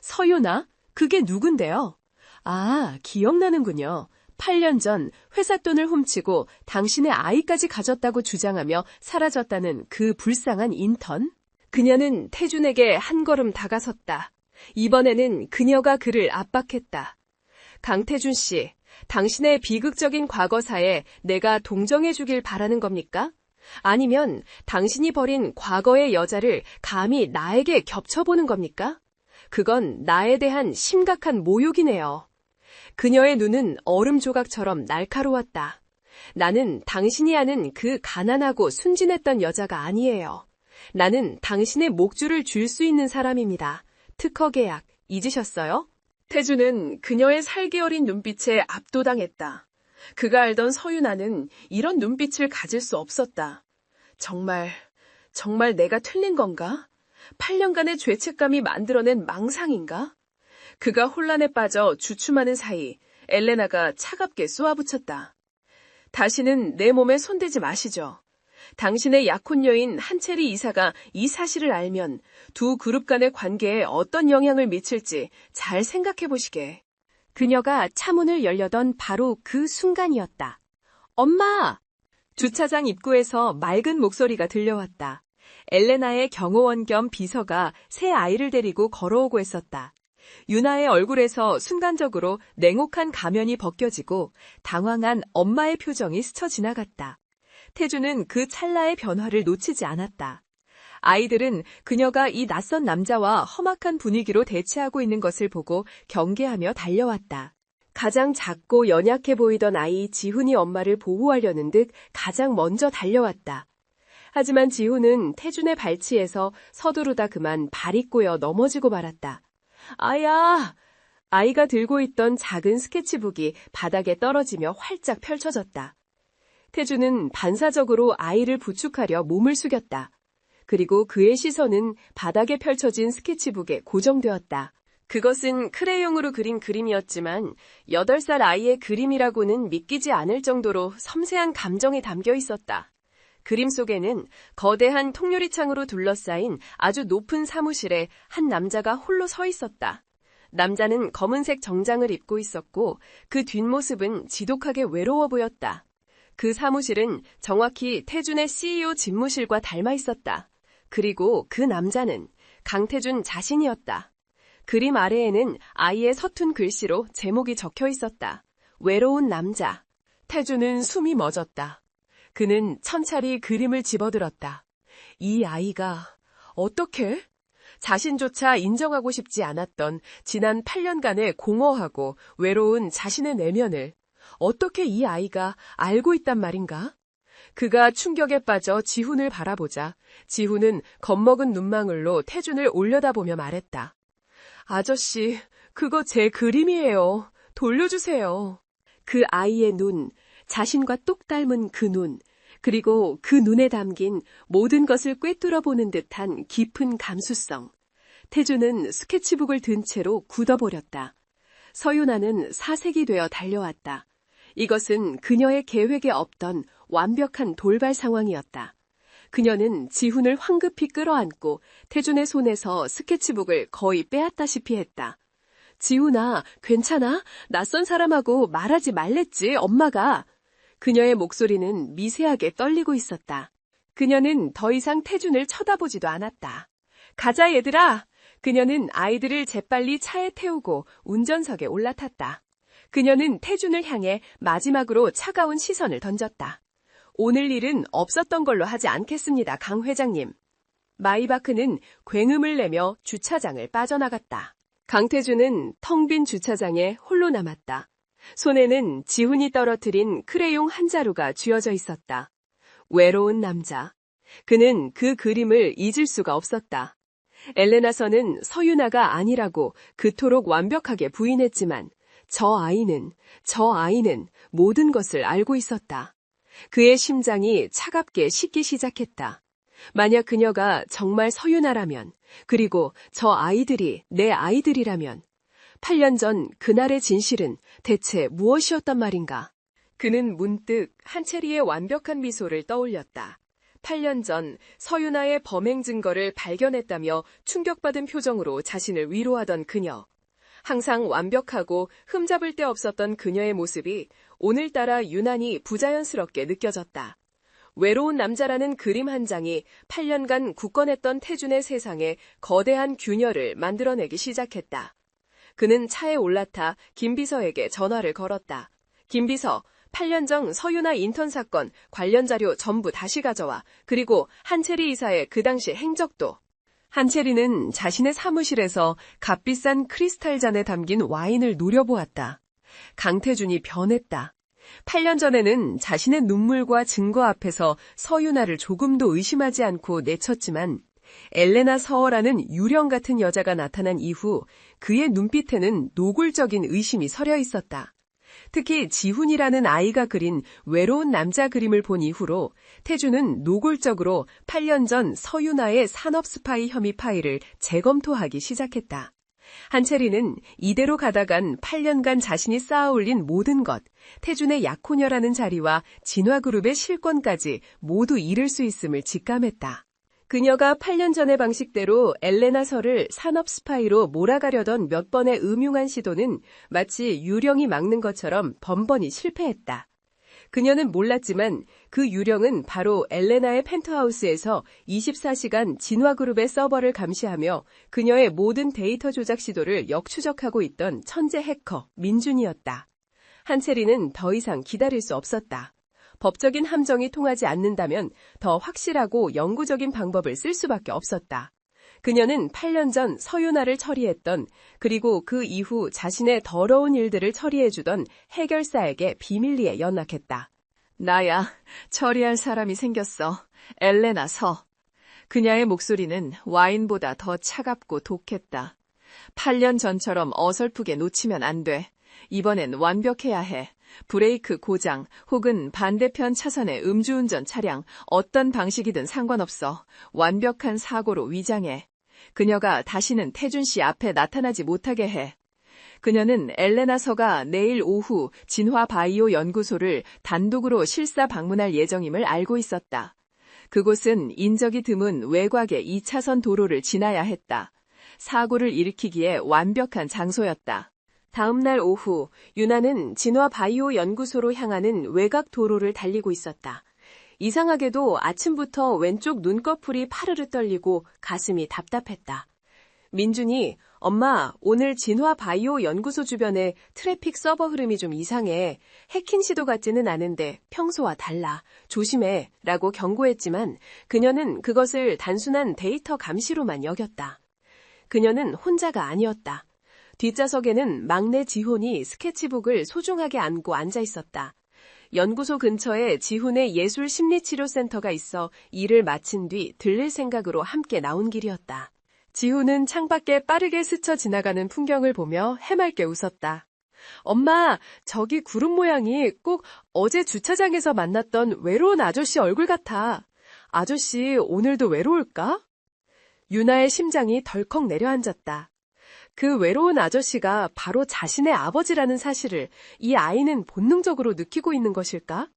서유나? 그게 누군데요? 아, 기억나는군요. 8년 전 회사 돈을 훔치고 당신의 아이까지 가졌다고 주장하며 사라졌다는 그 불쌍한 인턴? 그녀는 태준에게 한 걸음 다가섰다. 이번에는 그녀가 그를 압박했다. 강태준 씨, 당신의 비극적인 과거사에 내가 동정해주길 바라는 겁니까? 아니면 당신이 버린 과거의 여자를 감히 나에게 겹쳐보는 겁니까? 그건 나에 대한 심각한 모욕이네요. 그녀의 눈은 얼음 조각처럼 날카로웠다. 나는 당신이 아는 그 가난하고 순진했던 여자가 아니에요. 나는 당신의 목줄을 줄 수 있는 사람입니다. 특허 계약 잊으셨어요? 태주는 그녀의 살기 어린 눈빛에 압도당했다. 그가 알던 서유나는 이런 눈빛을 가질 수 없었다. 정말 내가 틀린 건가? 8년간의 죄책감이 만들어낸 망상인가? 그가 혼란에 빠져 주춤하는 사이 엘레나가 차갑게 쏘아붙였다. 다시는 내 몸에 손대지 마시죠. 당신의 약혼녀인 한체리 이사가 이 사실을 알면 두 그룹 간의 관계에 어떤 영향을 미칠지 잘 생각해 보시게. 그녀가 차문을 열려던 바로 그 순간이었다. 엄마! 주차장 입구에서 맑은 목소리가 들려왔다. 엘레나의 경호원 겸 비서가 새 아이를 데리고 걸어오고 있었다. 유나의 얼굴에서 순간적으로 냉혹한 가면이 벗겨지고 당황한 엄마의 표정이 스쳐 지나갔다. 태주는 그 찰나의 변화를 놓치지 않았다. 아이들은 그녀가 이 낯선 남자와 험악한 분위기로 대치하고 있는 것을 보고 경계하며 달려왔다. 가장 작고 연약해 보이던 아이 지훈이 엄마를 보호하려는 듯 가장 먼저 달려왔다. 하지만 지훈은 태준의 발치에서 서두르다 그만 발이 꼬여 넘어지고 말았다. 아야! 아이가 들고 있던 작은 스케치북이 바닥에 떨어지며 활짝 펼쳐졌다. 태준은 반사적으로 아이를 부축하려 몸을 숙였다. 그리고 그의 시선은 바닥에 펼쳐진 스케치북에 고정되었다. 그것은 크레용으로 그린 그림이었지만 8살 아이의 그림이라고는 믿기지 않을 정도로 섬세한 감정이 담겨 있었다. 그림 속에는 거대한 통유리창으로 둘러싸인 아주 높은 사무실에 한 남자가 홀로 서 있었다. 남자는 검은색 정장을 입고 있었고 그 뒷모습은 지독하게 외로워 보였다. 그 사무실은 정확히 태준의 CEO 집무실과 닮아 있었다. 그리고 그 남자는 강태준 자신이었다. 그림 아래에는 아이의 서툰 글씨로 제목이 적혀 있었다. 외로운 남자. 태준은 숨이 멎었다. 그는 천천히 그림을 집어들었다. 이 아이가 어떻게? 자신조차 인정하고 싶지 않았던 지난 8년간의 공허하고 외로운 자신의 내면을 어떻게 이 아이가 알고 있단 말인가? 그가 충격에 빠져 지훈을 바라보자 지훈은 겁먹은 눈망울로 태준을 올려다보며 말했다. 아저씨, 그거 제 그림이에요. 돌려주세요. 그 아이의 눈, 자신과 똑 닮은 그 눈, 그리고 그 눈에 담긴 모든 것을 꿰뚫어보는 듯한 깊은 감수성. 태준은 스케치북을 든 채로 굳어버렸다. 서유나는 사색이 되어 달려왔다. 이것은 그녀의 계획에 없던 완벽한 돌발 상황이었다. 그녀는 지훈을 황급히 끌어안고 태준의 손에서 스케치북을 거의 빼앗다시피 했다. 지훈아, 괜찮아? 낯선 사람하고 말하지 말랬지, 엄마가. 그녀의 목소리는 미세하게 떨리고 있었다. 그녀는 더 이상 태준을 쳐다보지도 않았다. 가자, 얘들아! 그녀는 아이들을 재빨리 차에 태우고 운전석에 올라탔다. 그녀는 태준을 향해 마지막으로 차가운 시선을 던졌다. 오늘 일은 없었던 걸로 하지 않겠습니다, 강 회장님. 마이바크는 굉음을 내며 주차장을 빠져나갔다. 강태준은 텅 빈 주차장에 홀로 남았다. 손에는 지훈이 떨어뜨린 크레용 한 자루가 쥐어져 있었다. 외로운 남자. 그는 그 그림을 잊을 수가 없었다. 엘레나서는 서유나가 아니라고 그토록 완벽하게 부인했지만 저 아이는 모든 것을 알고 있었다. 그의 심장이 차갑게 식기 시작했다. 만약 그녀가 정말 서유나라면, 그리고 저 아이들이 내 아이들이라면, 8년 전 그날의 진실은 대체 무엇이었단 말인가? 그는 문득 한채리의 완벽한 미소를 떠올렸다. 8년 전 서유나의 범행 증거를 발견했다며 충격받은 표정으로 자신을 위로하던 그녀. 항상 완벽하고 흠잡을 데 없었던 그녀의 모습이 오늘따라 유난히 부자연스럽게 느껴졌다. 외로운 남자라는 그림 한 장이 8년간 굳건했던 태준의 세상에 거대한 균열을 만들어내기 시작했다. 그는 차에 올라타 김비서에게 전화를 걸었다. 김비서, 8년 전 서유나 인턴 사건 관련 자료 전부 다시 가져와. 그리고 한채리 이사의 그 당시 행적도. 한채리는 자신의 사무실에서 값비싼 크리스탈 잔에 담긴 와인을 노려보았다. 강태준이 변했다. 8년 전에는 자신의 눈물과 증거 앞에서 서유나를 조금도 의심하지 않고 내쳤지만 엘레나 서어라는 유령 같은 여자가 나타난 이후 그의 눈빛에는 노골적인 의심이 서려 있었다. 특히 지훈이라는 아이가 그린 외로운 남자 그림을 본 이후로 태준은 노골적으로 8년 전 서유나의 산업 스파이 혐의 파일을 재검토하기 시작했다. 한채리는 이대로 가다간 8년간 자신이 쌓아올린 모든 것, 태준의 약혼녀라는 자리와 진화그룹의 실권까지 모두 잃을 수 있음을 직감했다. 그녀가 8년 전의 방식대로 엘레나 설을 산업 스파이로 몰아가려던 몇 번의 음흉한 시도는 마치 유령이 막는 것처럼 번번이 실패했다. 그녀는 몰랐지만 그 유령은 바로 엘레나의 펜트하우스에서 24시간 진화그룹의 서버를 감시하며 그녀의 모든 데이터 조작 시도를 역추적하고 있던 천재 해커 민준이었다. 한채리는 더 이상 기다릴 수 없었다. 법적인 함정이 통하지 않는다면 더 확실하고 영구적인 방법을 쓸 수밖에 없었다. 그녀는 8년 전 서유나를 처리했던, 그리고 그 이후 자신의 더러운 일들을 처리해주던 해결사에게 비밀리에 연락했다. 나야, 처리할 사람이 생겼어. 엘레나 서. 그녀의 목소리는 와인보다 더 차갑고 독했다. 8년 전처럼 어설프게 놓치면 안 돼. 이번엔 완벽해야 해. 브레이크 고장 혹은 반대편 차선의 음주운전 차량, 어떤 방식이든 상관없어. 완벽한 사고로 위장해. 그녀가 다시는 태준 씨 앞에 나타나지 못하게 해. 그녀는 엘레나 서가 내일 오후 진화바이오 연구소를 단독으로 실사 방문할 예정임을 알고 있었다. 그곳은 인적이 드문 외곽의 2차선 도로를 지나야 했다. 사고를 일으키기에 완벽한 장소였다. 다음 날 오후, 유나는 진화바이오 연구소로 향하는 외곽 도로를 달리고 있었다. 이상하게도 아침부터 왼쪽 눈꺼풀이 파르르 떨리고 가슴이 답답했다. 민준이, 엄마, 오늘 진화바이오 연구소 주변에 트래픽 서버 흐름이 좀 이상해. 해킹 시도 같지는 않은데 평소와 달라. 조심해. 라고 경고했지만 그녀는 그것을 단순한 데이터 감시로만 여겼다. 그녀는 혼자가 아니었다. 뒷좌석에는 막내 지훈이 스케치북을 소중하게 안고 앉아 있었다. 연구소 근처에 지훈의 예술심리치료센터가 있어 일을 마친 뒤 들릴 생각으로 함께 나온 길이었다. 지훈은 창밖에 빠르게 스쳐 지나가는 풍경을 보며 해맑게 웃었다. 엄마, 저기 구름 모양이 꼭 어제 주차장에서 만났던 외로운 아저씨 얼굴 같아. 아저씨 오늘도 외로울까? 유나의 심장이 덜컥 내려앉았다. 그 외로운 아저씨가 바로 자신의 아버지라는 사실을 이 아이는 본능적으로 느끼고 있는 것일까?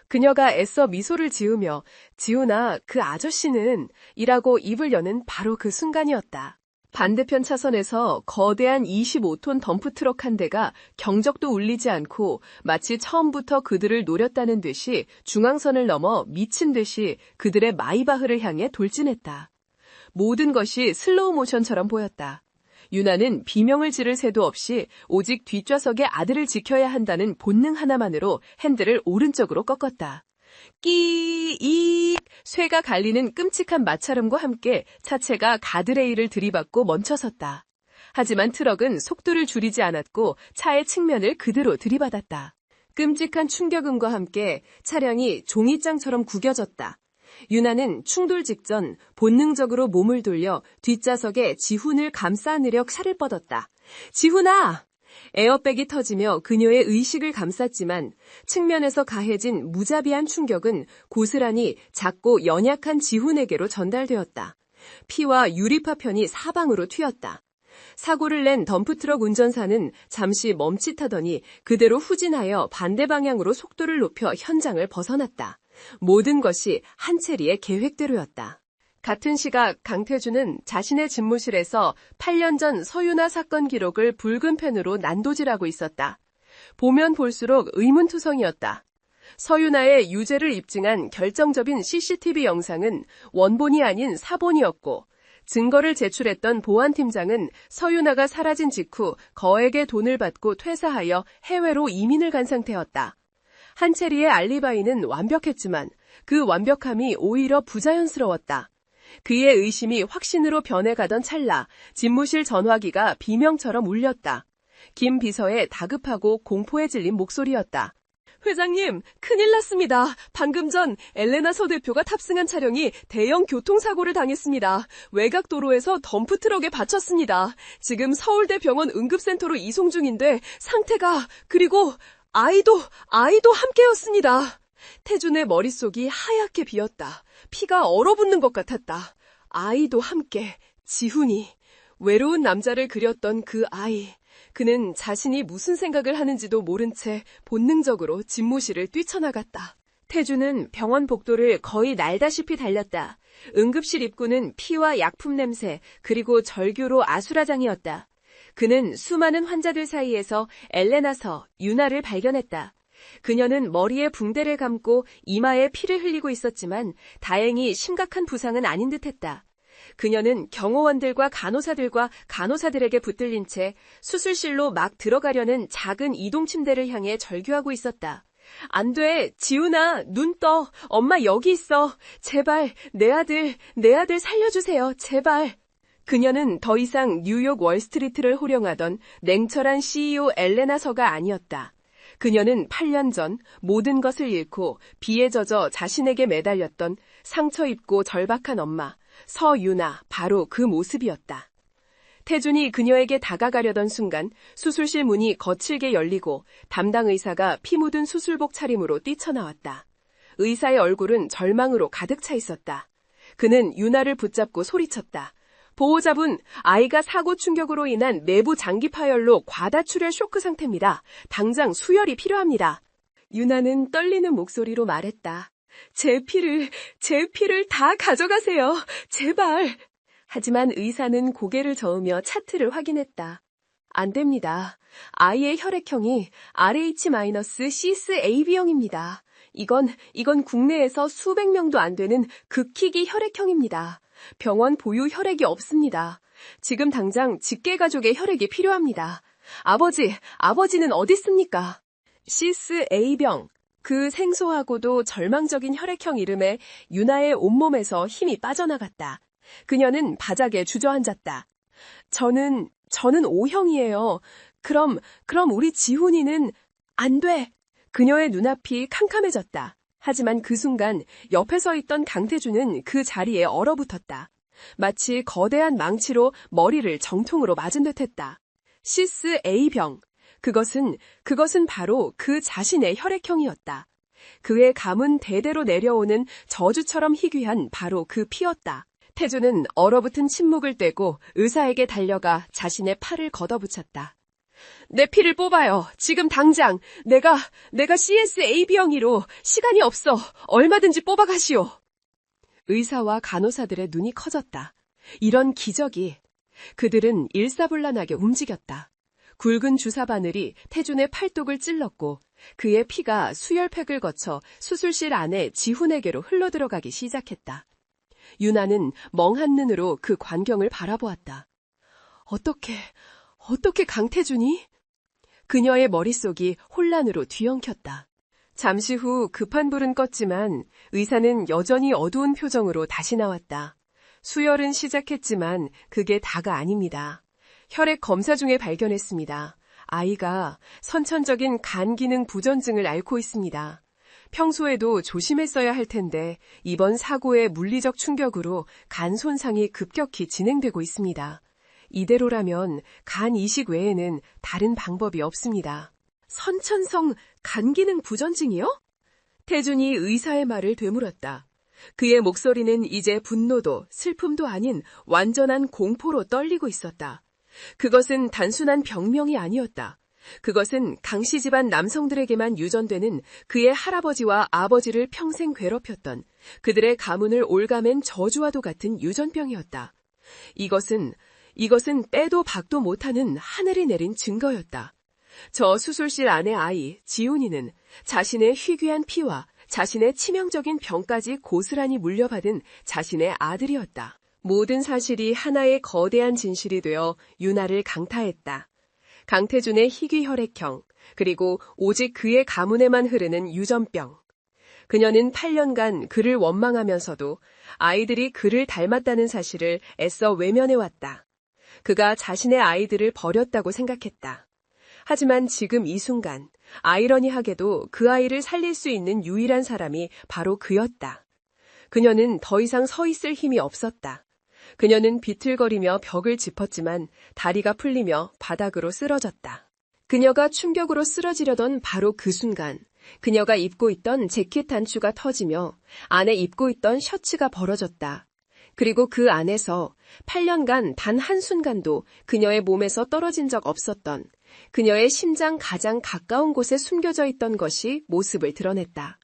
그녀가 애써 미소를 지으며 지훈아, 그 아저씨는 이라고 입을 여는 바로 그 순간이었다. 반대편 차선에서 거대한 25톤 덤프트럭 한 대가 경적도 울리지 않고 마치 처음부터 그들을 노렸다는 듯이 중앙선을 넘어 미친 듯이 그들의 마이바흐를 향해 돌진했다. 모든 것이 슬로우 모션처럼 보였다. 유나는 비명을 지를 새도 없이 오직 뒷좌석의 아들을 지켜야 한다는 본능 하나만으로 핸들을 오른쪽으로 꺾었다. 끼익! 쇠가 갈리는 끔찍한 마찰음과 함께 차체가 가드레일을 들이받고 멈춰섰다. 하지만 트럭은 속도를 줄이지 않았고 차의 측면을 그대로 들이받았다. 끔찍한 충격음과 함께 차량이 종이장처럼 구겨졌다. 유나는 충돌 직전 본능적으로 몸을 돌려 뒷좌석에 지훈을 감싸 안으려 살을 뻗었다. 지훈아! 에어백이 터지며 그녀의 의식을 감쌌지만 측면에서 가해진 무자비한 충격은 고스란히 작고 연약한 지훈에게로 전달되었다. 피와 유리파편이 사방으로 튀었다. 사고를 낸 덤프트럭 운전사는 잠시 멈칫하더니 그대로 후진하여 반대 방향으로 속도를 높여 현장을 벗어났다. 모든 것이 한체리의 계획대로였다. 같은 시각 강태준은 자신의 집무실에서 8년 전 서윤아 사건 기록을 붉은 펜으로 난도질하고 있었다. 보면 볼수록 의문투성이었다. 서윤아의 유죄를 입증한 결정적인 CCTV 영상은 원본이 아닌 사본이었고 증거를 제출했던 보안팀장은 서윤아가 사라진 직후 거액의 돈을 받고 퇴사하여 해외로 이민을 간 상태였다. 한체리의 알리바이는 완벽했지만 그 완벽함이 오히려 부자연스러웠다. 그의 의심이 확신으로 변해가던 찰나 집무실 전화기가 비명처럼 울렸다. 김 비서의 다급하고 공포에 질린 목소리였다. 회장님, 큰일 났습니다. 방금 전 엘레나 서 대표가 탑승한 차량이 대형 교통사고를 당했습니다. 외곽도로에서 덤프트럭에 받쳤습니다. 지금 서울대 병원 응급센터로 이송 중인데 상태가, 그리고 아이도 함께였습니다. 태준의 머릿속이 하얗게 비었다. 피가 얼어붙는 것 같았다. 아이도 함께, 지훈이. 외로운 남자를 그렸던 그 아이. 그는 자신이 무슨 생각을 하는지도 모른 채 본능적으로 집무실을 뛰쳐나갔다. 태준은 병원 복도를 거의 날다시피 달렸다. 응급실 입구는 피와 약품 냄새, 그리고 절규로 아수라장이었다. 그는 수많은 환자들 사이에서 엘레나서, 유나를 발견했다. 그녀는 머리에 붕대를 감고 이마에 피를 흘리고 있었지만 다행히 심각한 부상은 아닌 듯했다. 그녀는 경호원들과 간호사들에게 붙들린 채 수술실로 막 들어가려는 작은 이동 침대를 향해 절규하고 있었다. 안 돼, 지훈아, 눈 떠. 엄마 여기 있어. 제발, 내 아들 살려주세요. 제발. 그녀는 더 이상 뉴욕 월스트리트를 호령하던 냉철한 CEO 엘레나서가 아니었다. 그녀는 8년 전 모든 것을 잃고 비에 젖어 자신에게 매달렸던 상처 입고 절박한 엄마, 서윤아, 바로 그 모습이었다. 태준이 그녀에게 다가가려던 순간 수술실 문이 거칠게 열리고 담당 의사가 피 묻은 수술복 차림으로 뛰쳐나왔다. 의사의 얼굴은 절망으로 가득 차 있었다. 그는 유나를 붙잡고 소리쳤다. 보호자분, 아이가 사고 충격으로 인한 내부 장기 파열로 과다출혈 쇼크 상태입니다. 당장 수혈이 필요합니다. 유나는 떨리는 목소리로 말했다. 제 피를 다 가져가세요. 제발. 하지만 의사는 고개를 저으며 차트를 확인했다. 안 됩니다. 아이의 혈액형이 RH-CSAB형입니다. 이건 국내에서 수백 명도 안 되는 극희귀 혈액형입니다. 병원 보유 혈액이 없습니다. 지금 당장 직계 가족의 혈액이 필요합니다. 아버지는 어디 있습니까? CSA병. 그 생소하고도 절망적인 혈액형 이름에 유나의 온몸에서 힘이 빠져나갔다. 그녀는 바닥에 주저앉았다. 저는 O형이에요. 그럼 우리 지훈이는 안 돼. 그녀의 눈앞이 캄캄해졌다. 하지만 그 순간 옆에 서 있던 강태준은 그 자리에 얼어붙었다. 마치 거대한 망치로 머리를 정통으로 맞은 듯했다. 시스 A병. 그것은 바로 그 자신의 혈액형이었다. 그의 감은 대대로 내려오는 저주처럼 희귀한 바로 그 피였다. 태준은 얼어붙은 침묵을 떼고 의사에게 달려가 자신의 팔을 걷어붙였다. 내 피를 뽑아요. 지금 당장. 내가 CSAB형이로 시간이 없어. 얼마든지 뽑아가시오. 의사와 간호사들의 눈이 커졌다. 이런 기적이. 그들은 일사불란하게 움직였다. 굵은 주사 바늘이 태준의 팔뚝을 찔렀고 그의 피가 수혈팩을 거쳐 수술실 안에 지훈에게로 흘러들어가기 시작했다. 유나는 멍한 눈으로 그 광경을 바라보았다. 어떻게 강태준이? 그녀의 머릿속이 혼란으로 뒤엉켰다. 잠시 후 급한 불은 껐지만 의사는 여전히 어두운 표정으로 다시 나왔다. 수혈은 시작했지만 그게 다가 아닙니다. 혈액 검사 중에 발견했습니다. 아이가 선천적인 간 기능 부전증을 앓고 있습니다. 평소에도 조심했어야 할 텐데 이번 사고의 물리적 충격으로 간 손상이 급격히 진행되고 있습니다. 이대로라면 간 이식 외에는 다른 방법이 없습니다. 선천성 간기능 부전증이요? 태준이 의사의 말을 되물었다. 그의 목소리는 이제 분노도 슬픔도 아닌 완전한 공포로 떨리고 있었다. 그것은 단순한 병명이 아니었다. 그것은 강씨 집안 남성들에게만 유전되는 그의 할아버지와 아버지를 평생 괴롭혔던 그들의 가문을 올가맨 저주와도 같은 유전병이었다. 이것은 빼도 박도 못하는 하늘이 내린 증거였다. 저 수술실 안의 아이, 지훈이는 자신의 희귀한 피와 자신의 치명적인 병까지 고스란히 물려받은 자신의 아들이었다. 모든 사실이 하나의 거대한 진실이 되어 윤아를 강타했다. 강태준의 희귀 혈액형, 그리고 오직 그의 가문에만 흐르는 유전병. 그녀는 8년간 그를 원망하면서도 아이들이 그를 닮았다는 사실을 애써 외면해왔다. 그가 자신의 아이들을 버렸다고 생각했다. 하지만 지금 이 순간, 아이러니하게도 그 아이를 살릴 수 있는 유일한 사람이 바로 그였다. 그녀는 더 이상 서 있을 힘이 없었다. 그녀는 비틀거리며 벽을 짚었지만 다리가 풀리며 바닥으로 쓰러졌다. 그녀가 충격으로 쓰러지려던 바로 그 순간, 그녀가 입고 있던 재킷 단추가 터지며 안에 입고 있던 셔츠가 벌어졌다. 그리고 그 안에서 8년간 단 한순간도 그녀의 몸에서 떨어진 적 없었던 그녀의 심장 가장 가까운 곳에 숨겨져 있던 것이 모습을 드러냈다.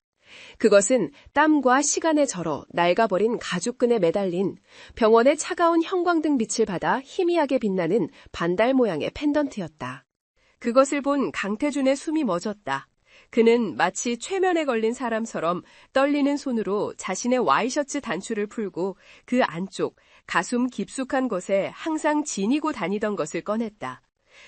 그것은 땀과 시간에 절어 낡아버린 가죽끈에 매달린 병원의 차가운 형광등 빛을 받아 희미하게 빛나는 반달 모양의 펜던트였다. 그것을 본 강태준의 숨이 멎었다. 그는 마치 최면에 걸린 사람처럼 떨리는 손으로 자신의 와이셔츠 단추를 풀고 그 안쪽 가슴 깊숙한 곳에 항상 지니고 다니던 것을 꺼냈다.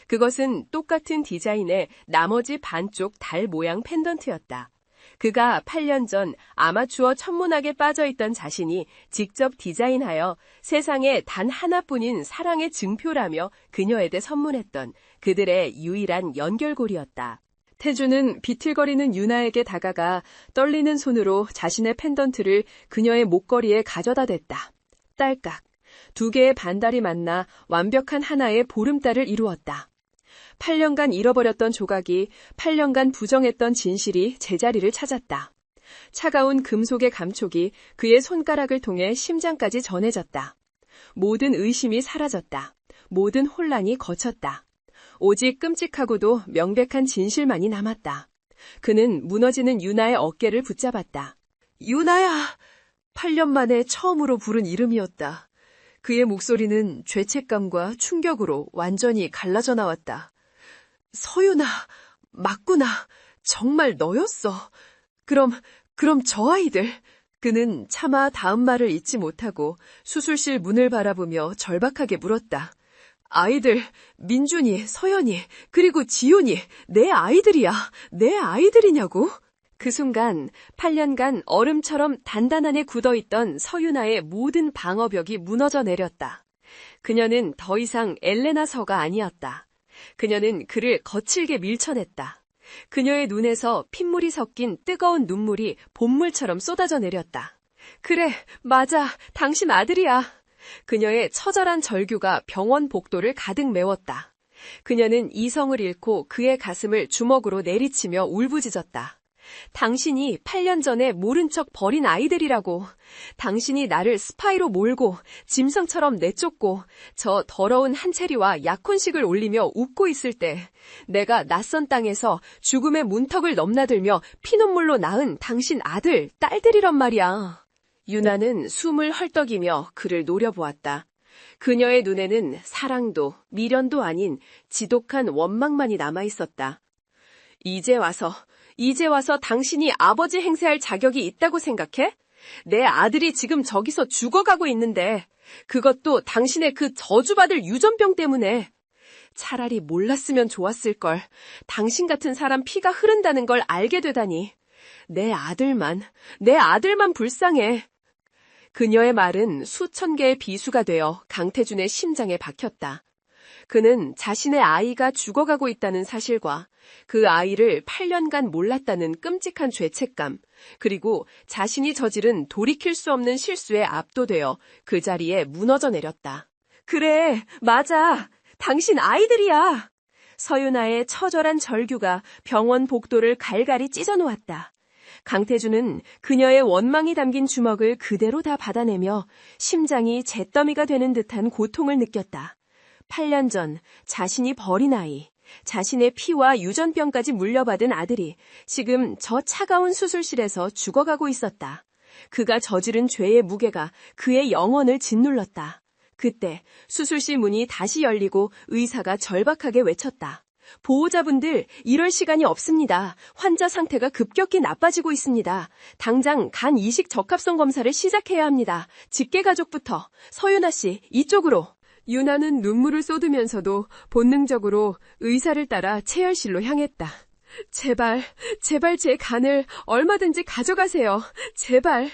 그것은 똑같은 디자인의 나머지 반쪽 달 모양 펜던트였다. 그가 8년 전 아마추어 천문학에 빠져있던 자신이 직접 디자인하여 세상에 단 하나뿐인 사랑의 증표라며 그녀에게 선물했던 그들의 유일한 연결고리였다. 태주는 비틀거리는 유나에게 다가가 떨리는 손으로 자신의 펜던트를 그녀의 목걸이에 가져다 댔다. 딸깍. 2개의 반달이 만나 완벽한 하나의 보름달을 이루었다. 8년간 잃어버렸던 조각이 8년간 부정했던 진실이 제자리를 찾았다. 차가운 금속의 감촉이 그의 손가락을 통해 심장까지 전해졌다. 모든 의심이 사라졌다. 모든 혼란이 거쳤다. 오직 끔찍하고도 명백한 진실만이 남았다. 그는 무너지는 유나의 어깨를 붙잡았다. 유나야! 8년 만에 처음으로 부른 이름이었다. 그의 목소리는 죄책감과 충격으로 완전히 갈라져 나왔다. 서윤아, 맞구나. 정말 너였어. 그럼 저 아이들. 그는 차마 다음 말을 잊지 못하고 수술실 문을 바라보며 절박하게 물었다. 아이들, 민준이, 서연이, 그리고 지훈이 내 아이들이야. 내 아이들이냐고? 그 순간 8년간 얼음처럼 단단하게 굳어있던 서윤아의 모든 방어벽이 무너져 내렸다. 그녀는 더 이상 엘레나 서가 아니었다. 그녀는 그를 거칠게 밀쳐냈다. 그녀의 눈에서 핏물이 섞인 뜨거운 눈물이 봇물처럼 쏟아져 내렸다. 그래, 맞아. 당신 아들이야. 그녀의 처절한 절규가 병원 복도를 가득 메웠다. 그녀는 이성을 잃고 그의 가슴을 주먹으로 내리치며 울부짖었다. 당신이 8년 전에 모른 척 버린 아이들이라고. 당신이 나를 스파이로 몰고 짐승처럼 내쫓고 저 더러운 한체리와 약혼식을 올리며 웃고 있을 때 내가 낯선 땅에서 죽음의 문턱을 넘나들며 피눈물로 낳은 당신 아들, 딸들이란 말이야. 유나는 숨을 헐떡이며 그를 노려보았다. 그녀의 눈에는 사랑도 미련도 아닌 지독한 원망만이 남아있었다. 이제 와서 당신이 아버지 행세할 자격이 있다고 생각해? 내 아들이 지금 저기서 죽어가고 있는데 그것도 당신의 그 저주받을 유전병 때문에. 차라리 몰랐으면 좋았을걸. 당신 같은 사람 피가 흐른다는 걸 알게 되다니. 내 아들만 불쌍해. 그녀의 말은 수천 개의 비수가 되어 강태준의 심장에 박혔다. 그는 자신의 아이가 죽어가고 있다는 사실과 그 아이를 8년간 몰랐다는 끔찍한 죄책감, 그리고 자신이 저지른 돌이킬 수 없는 실수에 압도되어 그 자리에 무너져 내렸다. 그래, 맞아. 당신 아이들이야. 서윤아의 처절한 절규가 병원 복도를 갈갈이 찢어놓았다. 강태준은 그녀의 원망이 담긴 주먹을 그대로 다 받아내며 심장이 잿더미가 되는 듯한 고통을 느꼈다. 8년 전 자신이 버린 아이, 자신의 피와 유전병까지 물려받은 아들이 지금 저 차가운 수술실에서 죽어가고 있었다. 그가 저지른 죄의 무게가 그의 영혼을 짓눌렀다. 그때 수술실 문이 다시 열리고 의사가 절박하게 외쳤다. 보호자분들, 이럴 시간이 없습니다. 환자 상태가 급격히 나빠지고 있습니다. 당장 간 이식 적합성 검사를 시작해야 합니다. 직계가족부터. 서윤아 씨, 이쪽으로. 유나는 눈물을 쏟으면서도 본능적으로 의사를 따라 체열실로 향했다. 제발 제 간을 얼마든지 가져가세요. 제발.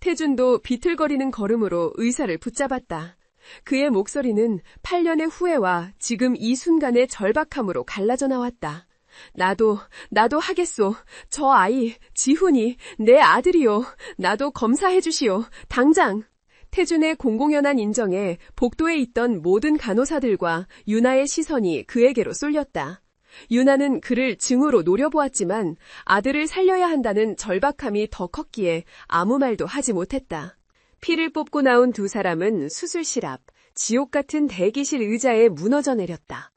태준도 비틀거리는 걸음으로 의사를 붙잡았다. 그의 목소리는 8년의 후회와 지금 이 순간의 절박함으로 갈라져 나왔다. 나도 하겠소. 저 아이, 지훈이, 내 아들이요. 나도 검사해 주시오. 당장. 태준의 공공연한 인정에 복도에 있던 모든 간호사들과 유나의 시선이 그에게로 쏠렸다. 유나는 그를 증오로 노려보았지만 아들을 살려야 한다는 절박함이 더 컸기에 아무 말도 하지 못했다. 피를 뽑고 나온 두 사람은 수술실 앞 지옥 같은 대기실 의자에 무너져 내렸다.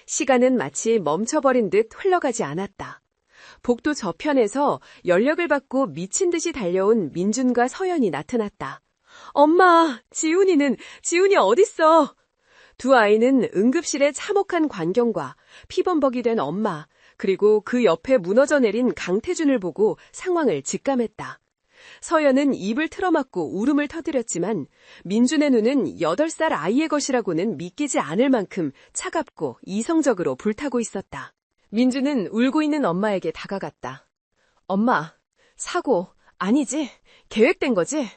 시간은 마치 멈춰버린 듯 흘러가지 않았다. 복도 저편에서 연력을 받고 미친 듯이 달려온 민준과 서연이 나타났다. 엄마, 지훈이 어딨어? 두 아이는 응급실의 참혹한 광경과 피범벅이 된 엄마, 그리고 그 옆에 무너져 내린 강태준을 보고 상황을 직감했다. 서연은 입을 틀어막고 울음을 터뜨렸지만 민준의 눈은 8살 아이의 것이라고는 믿기지 않을 만큼 차갑고 이성적으로 불타고 있었다. 민준은 울고 있는 엄마에게 다가갔다. 엄마, 사고 아니지? 계획된 거지?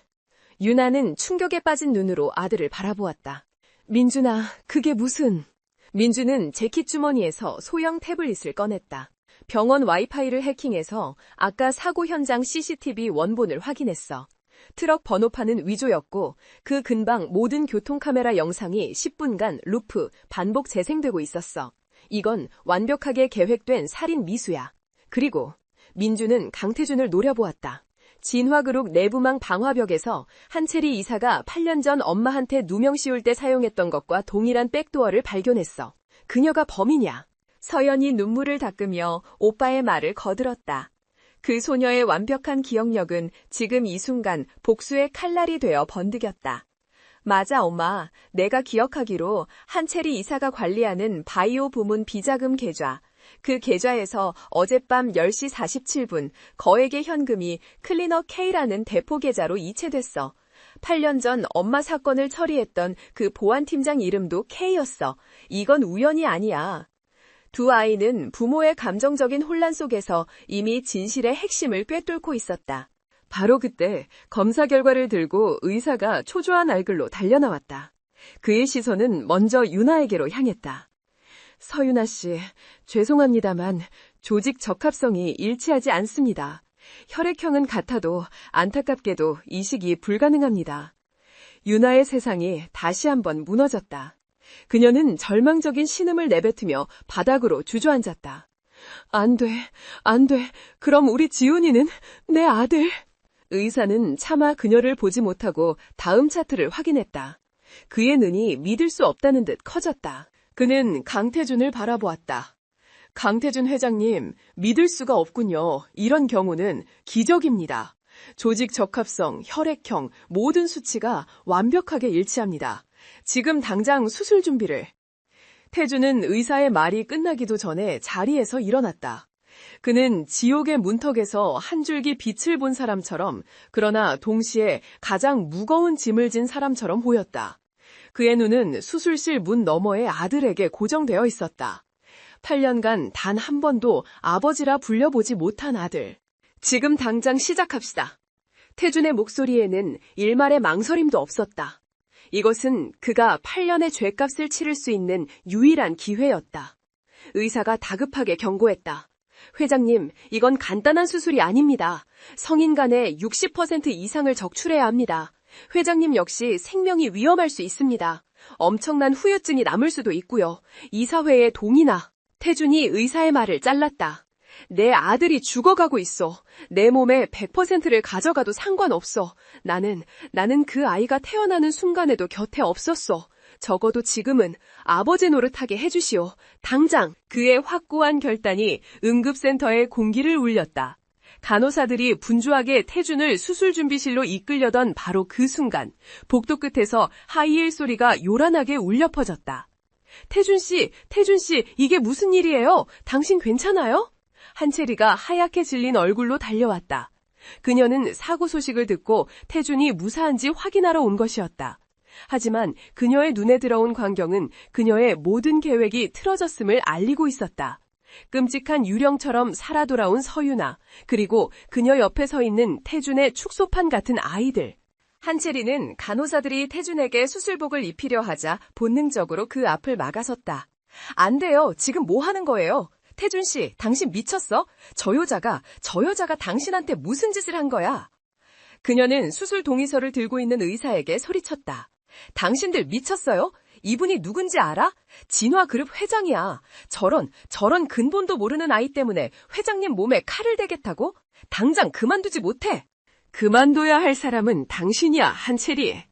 유나는 충격에 빠진 눈으로 아들을 바라보았다. 민준아, 그게 무슨... 민준은 재킷 주머니에서 소형 태블릿을 꺼냈다. 병원 와이파이를 해킹해서 아까 사고 현장 CCTV 원본을 확인했어. 트럭 번호판은 위조였고 그 근방 모든 교통카메라 영상이 10분간 루프, 반복 재생되고 있었어. 이건 완벽하게 계획된 살인 미수야. 그리고 민준은 강태준을 노려보았다. 진화그룹 내부망 방화벽에서 한채리 이사가 8년 전 엄마한테 누명 씌울 때 사용했던 것과 동일한 백도어를 발견했어. 그녀가 범인이야. 서연이 눈물을 닦으며 오빠의 말을 거들었다. 그 소녀의 완벽한 기억력은 지금 이 순간 복수의 칼날이 되어 번득였다. 맞아, 엄마. 내가 기억하기로 한채리 이사가 관리하는 바이오 부문 비자금 계좌. 그 계좌에서 어젯밤 10시 47분 거액의 현금이 클리너 K라는 대포 계좌로 이체됐어. 8년 전 엄마 사건을 처리했던 그 보안팀장 이름도 K였어. 이건 우연이 아니야. 두 아이는 부모의 감정적인 혼란 속에서 이미 진실의 핵심을 꿰뚫고 있었다. 바로 그때 검사 결과를 들고 의사가 초조한 얼굴로 달려나왔다. 그의 시선은 먼저 유나에게로 향했다. 서윤아 씨, 죄송합니다만 조직 적합성이 일치하지 않습니다. 혈액형은 같아도 안타깝게도 이식이 불가능합니다. 유나의 세상이 다시 한번 무너졌다. 그녀는 절망적인 신음을 내뱉으며 바닥으로 주저앉았다. 안 돼. 그럼 우리 지훈이는 내 아들. 의사는 차마 그녀를 보지 못하고 다음 차트를 확인했다. 그의 눈이 믿을 수 없다는 듯 커졌다. 그는 강태준을 바라보았다. 강태준 회장님, 믿을 수가 없군요. 이런 경우는 기적입니다. 조직 적합성, 혈액형, 모든 수치가 완벽하게 일치합니다. 지금 당장 수술 준비를. 태준은 의사의 말이 끝나기도 전에 자리에서 일어났다. 그는 지옥의 문턱에서 한 줄기 빛을 본 사람처럼, 그러나 동시에 가장 무거운 짐을 진 사람처럼 보였다. 그의 눈은 수술실 문 너머의 아들에게 고정되어 있었다. 8년간 단 한 번도 아버지라 불려보지 못한 아들. 지금 당장 시작합시다. 태준의 목소리에는 일말의 망설임도 없었다. 이것은 그가 8년의 죄값을 치를 수 있는 유일한 기회였다. 의사가 다급하게 경고했다. 회장님, 이건 간단한 수술이 아닙니다. 성인 간의 60% 이상을 적출해야 합니다. 회장님 역시 생명이 위험할 수 있습니다. 엄청난 후유증이 남을 수도 있고요. 이사회의 동의나. 태준이 의사의 말을 잘랐다. 내 아들이 죽어가고 있어. 내 몸의 100%를 가져가도 상관없어. 나는 그 아이가 태어나는 순간에도 곁에 없었어. 적어도 지금은 아버지 노릇하게 해주시오. 당장. 그의 확고한 결단이 응급센터의 공기를 울렸다. 간호사들이 분주하게 태준을 수술준비실로 이끌려던 바로 그 순간 복도 끝에서 하이힐 소리가 요란하게 울려 퍼졌다. 태준 씨, 이게 무슨 일이에요? 당신 괜찮아요? 한채리가 하얗게 질린 얼굴로 달려왔다. 그녀는 사고 소식을 듣고 태준이 무사한지 확인하러 온 것이었다. 하지만 그녀의 눈에 들어온 광경은 그녀의 모든 계획이 틀어졌음을 알리고 있었다. 끔찍한 유령처럼 살아 돌아온 서유나, 그리고 그녀 옆에 서 있는 태준의 축소판 같은 아이들. 한채리는 간호사들이 태준에게 수술복을 입히려 하자 본능적으로 그 앞을 막아섰다. 안 돼요. 지금 뭐 하는 거예요? 태준 씨, 당신 미쳤어? 저 여자가 당신한테 무슨 짓을 한 거야? 그녀는 수술 동의서를 들고 있는 의사에게 소리쳤다. 당신들 미쳤어요? 이분이 누군지 알아? 진화그룹 회장이야. 저런 근본도 모르는 아이 때문에 회장님 몸에 칼을 대겠다고? 당장 그만두지 못해. 그만둬야 할 사람은 당신이야, 한채리.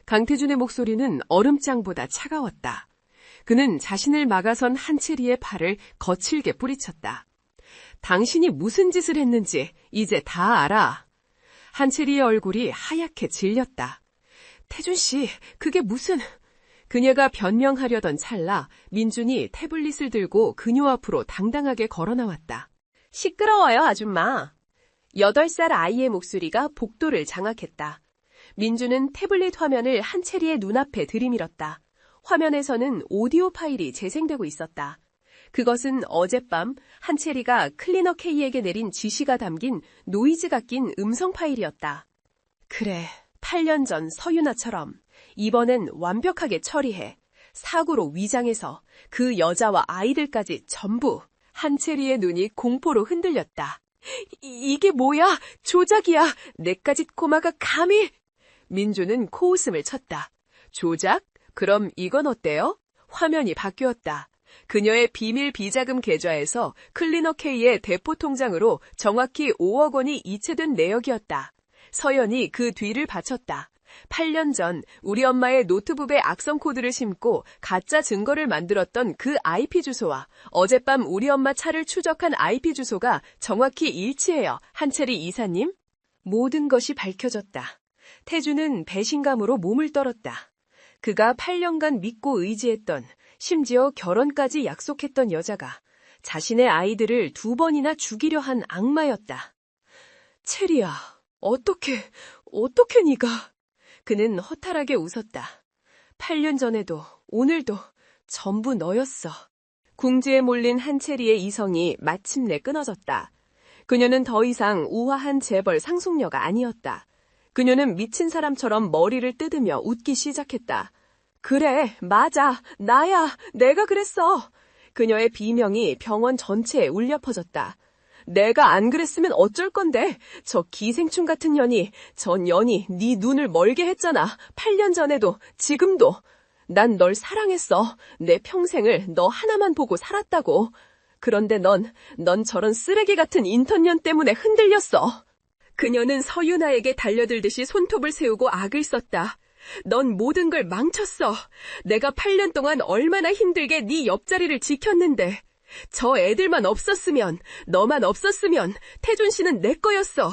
강태준의 목소리는 얼음장보다 차가웠다. 그는 자신을 막아선 한채리의 팔을 거칠게 뿌리쳤다. 당신이 무슨 짓을 했는지 이제 다 알아. 한채리의 얼굴이 하얗게 질렸다. 태준 씨, 그게 무슨... 그녀가 변명하려던 찰나 민준이 태블릿을 들고 그녀 앞으로 당당하게 걸어 나왔다. 시끄러워요, 아줌마. 8살 아이의 목소리가 복도를 장악했다. 민준은 태블릿 화면을 한채리의 눈앞에 들이밀었다. 화면에서는 오디오 파일이 재생되고 있었다. 그것은 어젯밤 한채리가 클리너 K에게 내린 지시가 담긴 노이즈가 낀 음성 파일이었다. 그래, 8년 전 서유나처럼 이번엔 완벽하게 처리해. 사고로 위장해서 그 여자와 아이들까지 전부. 한채리의 눈이 공포로 흔들렸다. 이게 뭐야? 조작이야. 내까짓 꼬마가 감히... 민주는 코웃음을 쳤다. 조작? 그럼 이건 어때요? 화면이 바뀌었다. 그녀의 비밀 비자금 계좌에서 클리너 K의 대포 통장으로 정확히 5억 원이 이체된 내역이었다. 서연이 그 뒤를 바쳤다. 8년 전 우리 엄마의 노트북에 악성 코드를 심고 가짜 증거를 만들었던 그 IP 주소와 어젯밤 우리 엄마 차를 추적한 IP 주소가 정확히 일치해요. 한채리 이사님. 모든 것이 밝혀졌다. 태주는 배신감으로 몸을 떨었다. 그가 8년간 믿고 의지했던, 심지어 결혼까지 약속했던 여자가 자신의 아이들을 2번이나 죽이려 한 악마였다. 체리야, 어떻게 네가... 그는 허탈하게 웃었다. 8년 전에도 오늘도 전부 너였어. 궁지에 몰린 한채리의 이성이 마침내 끊어졌다. 그녀는 더 이상 우아한 재벌 상속녀가 아니었다. 그녀는 미친 사람처럼 머리를 뜯으며 웃기 시작했다. 그래, 맞아, 나야, 내가 그랬어. 그녀의 비명이 병원 전체에 울려 퍼졌다. 내가 안 그랬으면 어쩔 건데. 저 기생충 같은 년이, 전 년이 네 눈을 멀게 했잖아. 8년 전에도, 지금도. 난 널 사랑했어. 내 평생을 너 하나만 보고 살았다고. 그런데 넌 저런 쓰레기 같은 인턴년 때문에 흔들렸어. 그녀는 서유나에게 달려들듯이 손톱을 세우고 악을 썼다. 넌 모든 걸 망쳤어. 내가 8년 동안 얼마나 힘들게 네 옆자리를 지켰는데. 저 애들만 없었으면, 너만 없었으면 태준 씨는 내 거였어.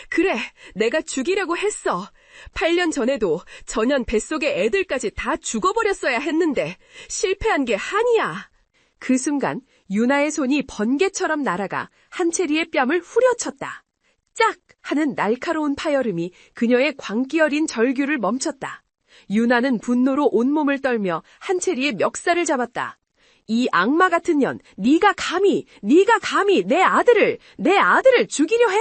그래, 내가 죽이려고 했어. 8년 전에도 전현 뱃속의 애들까지 다 죽어버렸어야 했는데 실패한 게 한이야. 그 순간 유나의 손이 번개처럼 날아가 한채리의 뺨을 후려쳤다. 짝! 하는 날카로운 파열음이 그녀의 광기 어린 절규를 멈췄다. 유나는 분노로 온몸을 떨며 한채리의 멱살을 잡았다. 이 악마 같은 년, 네가 감히 내 아들을 죽이려 해?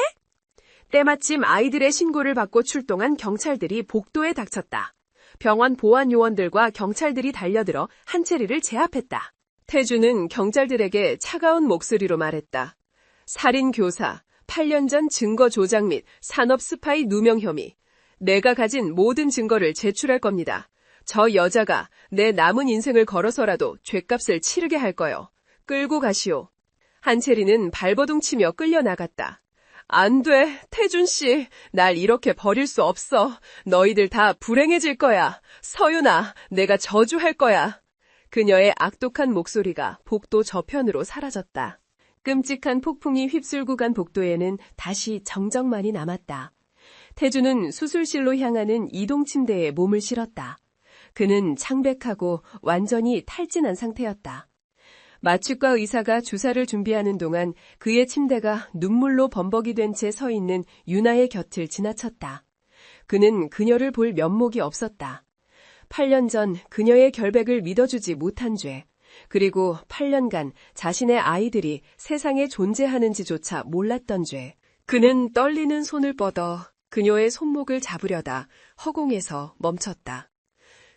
때마침 아이들의 신고를 받고 출동한 경찰들이 복도에 닥쳤다. 병원 보안 요원들과 경찰들이 달려들어 한채리를 제압했다. 태주는 경찰들에게 차가운 목소리로 말했다. 살인 교사, 8년 전 증거 조작 및 산업 스파이 누명 혐의. 내가 가진 모든 증거를 제출할 겁니다. 저 여자가 내 남은 인생을 걸어서라도 죗값을 치르게 할 거요. 끌고 가시오. 한채리는 발버둥치며 끌려나갔다. 안 돼, 태준 씨. 날 이렇게 버릴 수 없어. 너희들 다 불행해질 거야. 서윤아, 내가 저주할 거야. 그녀의 악독한 목소리가 복도 저편으로 사라졌다. 끔찍한 폭풍이 휩쓸고 간 복도에는 다시 정적만이 남았다. 태준은 수술실로 향하는 이동 침대에 몸을 실었다. 그는 창백하고 완전히 탈진한 상태였다. 마취과 의사가 주사를 준비하는 동안 그의 침대가 눈물로 범벅이 된 채 서 있는 유나의 곁을 지나쳤다. 그는 그녀를 볼 면목이 없었다. 8년 전 그녀의 결백을 믿어주지 못한 죄, 그리고 8년간 자신의 아이들이 세상에 존재하는지조차 몰랐던 죄. 그는 떨리는 손을 뻗어 그녀의 손목을 잡으려다 허공에서 멈췄다.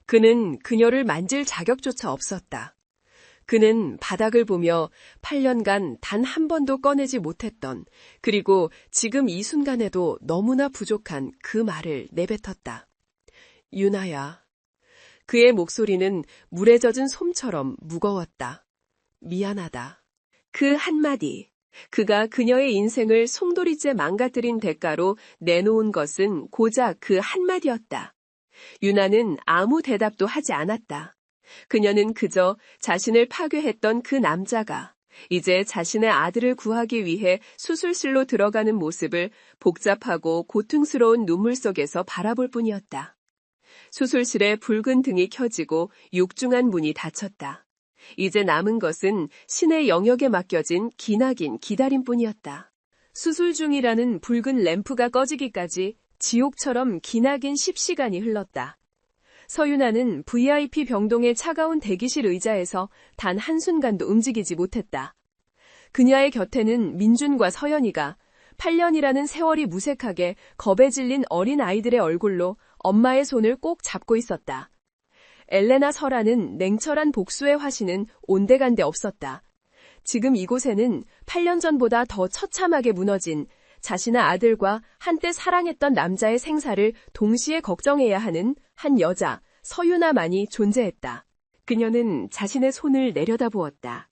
그는 그녀를 만질 자격조차 없었다. 그는 바닥을 보며 8년간 단 한 번도 꺼내지 못했던, 그리고 지금 이 순간에도 너무나 부족한 그 말을 내뱉었다. 유나야. 그의 목소리는 물에 젖은 솜처럼 무거웠다. 미안하다. 그 한마디, 그가 그녀의 인생을 송도리째 망가뜨린 대가로 내놓은 것은 고작 그 한마디였다. 유나는 아무 대답도 하지 않았다. 그녀는 그저 자신을 파괴했던 그 남자가 이제 자신의 아들을 구하기 위해 수술실로 들어가는 모습을 복잡하고 고통스러운 눈물 속에서 바라볼 뿐이었다. 수술실에 붉은 등이 켜지고 육중한 문이 닫혔다. 이제 남은 것은 신의 영역에 맡겨진 기나긴 기다림뿐이었다. 수술 중이라는 붉은 램프가 꺼지기까지 지옥처럼 기나긴 10시간이 흘렀다. 서윤아는 VIP 병동의 차가운 대기실 의자에서 단 한순간도 움직이지 못했다. 그녀의 곁에는 민준과 서연이가 8년이라는 세월이 무색하게 겁에 질린 어린 아이들의 얼굴로 엄마의 손을 꼭 잡고 있었다. 엘레나 설아는 냉철한 복수의 화신은 온데간데 없었다. 지금 이곳에는 8년 전보다 더 처참하게 무너진 자신의 아들과 한때 사랑했던 남자의 생사를 동시에 걱정해야 하는 한 여자, 서윤아만이 존재했다. 그녀는 자신의 손을 내려다보았다.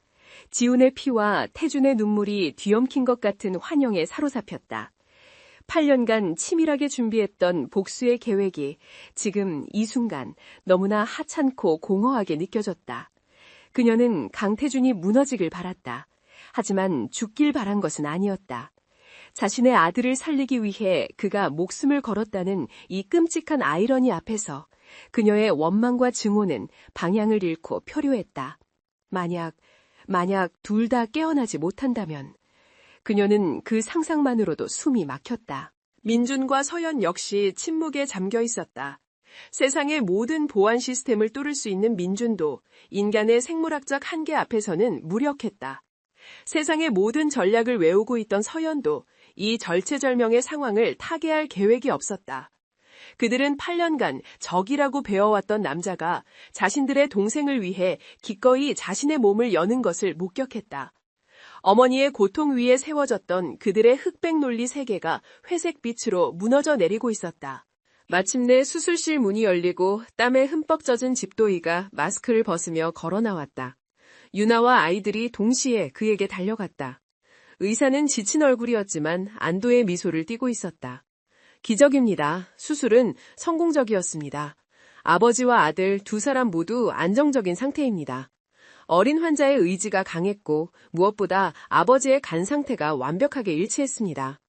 지훈의 피와 태준의 눈물이 뒤엉킨 것 같은 환영에 사로잡혔다. 8년간 치밀하게 준비했던 복수의 계획이 지금 이 순간 너무나 하찮고 공허하게 느껴졌다. 그녀는 강태준이 무너지길 바랐다. 하지만 죽길 바란 것은 아니었다. 자신의 아들을 살리기 위해 그가 목숨을 걸었다는 이 끔찍한 아이러니 앞에서 그녀의 원망과 증오는 방향을 잃고 표류했다. 만약 둘 다 깨어나지 못한다면 그녀는 그 상상만으로도 숨이 막혔다. 민준과 서연 역시 침묵에 잠겨 있었다. 세상의 모든 보안 시스템을 뚫을 수 있는 민준도 인간의 생물학적 한계 앞에서는 무력했다. 세상의 모든 전략을 외우고 있던 서연도 이 절체절명의 상황을 타개할 계획이 없었다. 그들은 8년간 적이라고 배워왔던 남자가 자신들의 동생을 위해 기꺼이 자신의 몸을 여는 것을 목격했다. 어머니의 고통 위에 세워졌던 그들의 흑백 논리 세계가 회색빛으로 무너져 내리고 있었다. 마침내 수술실 문이 열리고 땀에 흠뻑 젖은 집도이가 마스크를 벗으며 걸어 나왔다. 유나와 아이들이 동시에 그에게 달려갔다. 의사는 지친 얼굴이었지만 안도의 미소를 띠고 있었다. 기적입니다. 수술은 성공적이었습니다. 아버지와 아들 두 사람 모두 안정적인 상태입니다. 어린 환자의 의지가 강했고 무엇보다 아버지의 간 상태가 완벽하게 일치했습니다.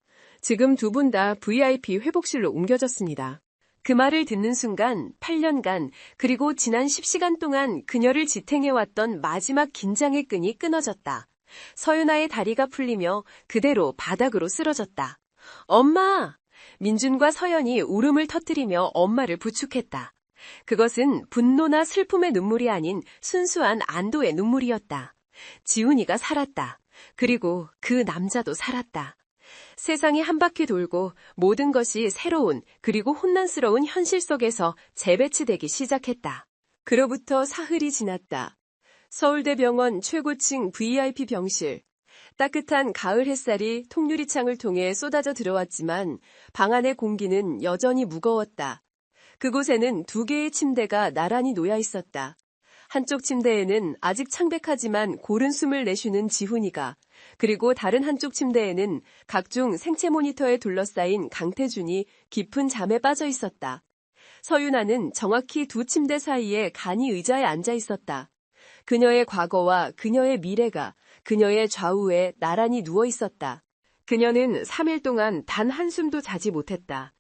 지금 두 분 다 VIP 회복실로 옮겨졌습니다. 그 말을 듣는 순간 8년간 그리고 지난 10시간 동안 그녀를 지탱해왔던 마지막 긴장의 끈이 끊어졌다. 서윤아의 다리가 풀리며 그대로 바닥으로 쓰러졌다. 엄마! 민준과 서연이 울음을 터뜨리며 엄마를 부축했다. 그것은 분노나 슬픔의 눈물이 아닌 순수한 안도의 눈물이었다. 지훈이가 살았다. 그리고 그 남자도 살았다. 세상이 한 바퀴 돌고 모든 것이 새로운 그리고 혼란스러운 현실 속에서 재배치되기 시작했다. 그로부터 사흘이 지났다. 서울대병원 최고층 VIP 병실. 따뜻한 가을 햇살이 통유리창을 통해 쏟아져 들어왔지만 방 안의 공기는 여전히 무거웠다. 그곳에는 2개의 침대가 나란히 놓여 있었다. 한쪽 침대에는 아직 창백하지만 고른 숨을 내쉬는 지훈이가, 그리고 다른 한쪽 침대에는 각종 생체 모니터에 둘러싸인 강태준이 깊은 잠에 빠져 있었다. 서윤아는 정확히 2 침대 사이에 간이 의자에 앉아 있었다. 그녀의 과거와 그녀의 미래가 그녀의 좌우에 나란히 누워 있었다. 그녀는 3일 동안 단 한숨도 자지 못했다.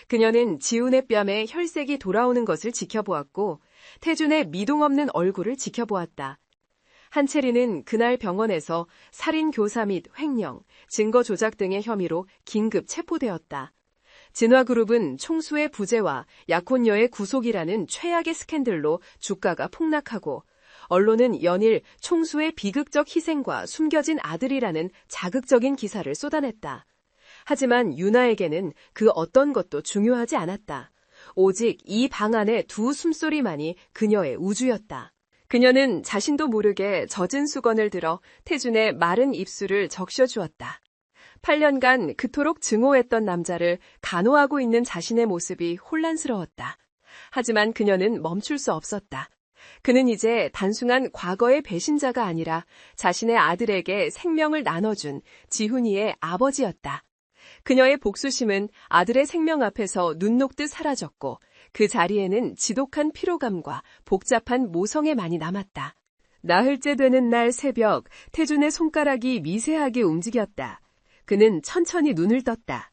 그녀는 지훈의 뺨에 혈색이 돌아오는 것을 지켜보았고 태준의 미동 없는 얼굴을 지켜보았다. 한채리는 그날 병원에서 살인 교사 및 횡령, 증거 조작 등의 혐의로 긴급 체포되었다. 진화그룹은 총수의 부재와 약혼녀의 구속이라는 최악의 스캔들로 주가가 폭락하고 언론은 연일 총수의 비극적 희생과 숨겨진 아들이라는 자극적인 기사를 쏟아냈다. 하지만 유나에게는 그 어떤 것도 중요하지 않았다. 오직 이 방 안의 2 숨소리만이 그녀의 우주였다. 그녀는 자신도 모르게 젖은 수건을 들어 태준의 마른 입술을 적셔주었다. 8년간 그토록 증오했던 남자를 간호하고 있는 자신의 모습이 혼란스러웠다. 하지만 그녀는 멈출 수 없었다. 그는 이제 단순한 과거의 배신자가 아니라 자신의 아들에게 생명을 나눠준 지훈이의 아버지였다. 그녀의 복수심은 아들의 생명 앞에서 눈 녹듯 사라졌고 그 자리에는 지독한 피로감과 복잡한 모성애만이 남았다. 나흘째 되는 날 새벽, 태준의 손가락이 미세하게 움직였다. 그는 천천히 눈을 떴다.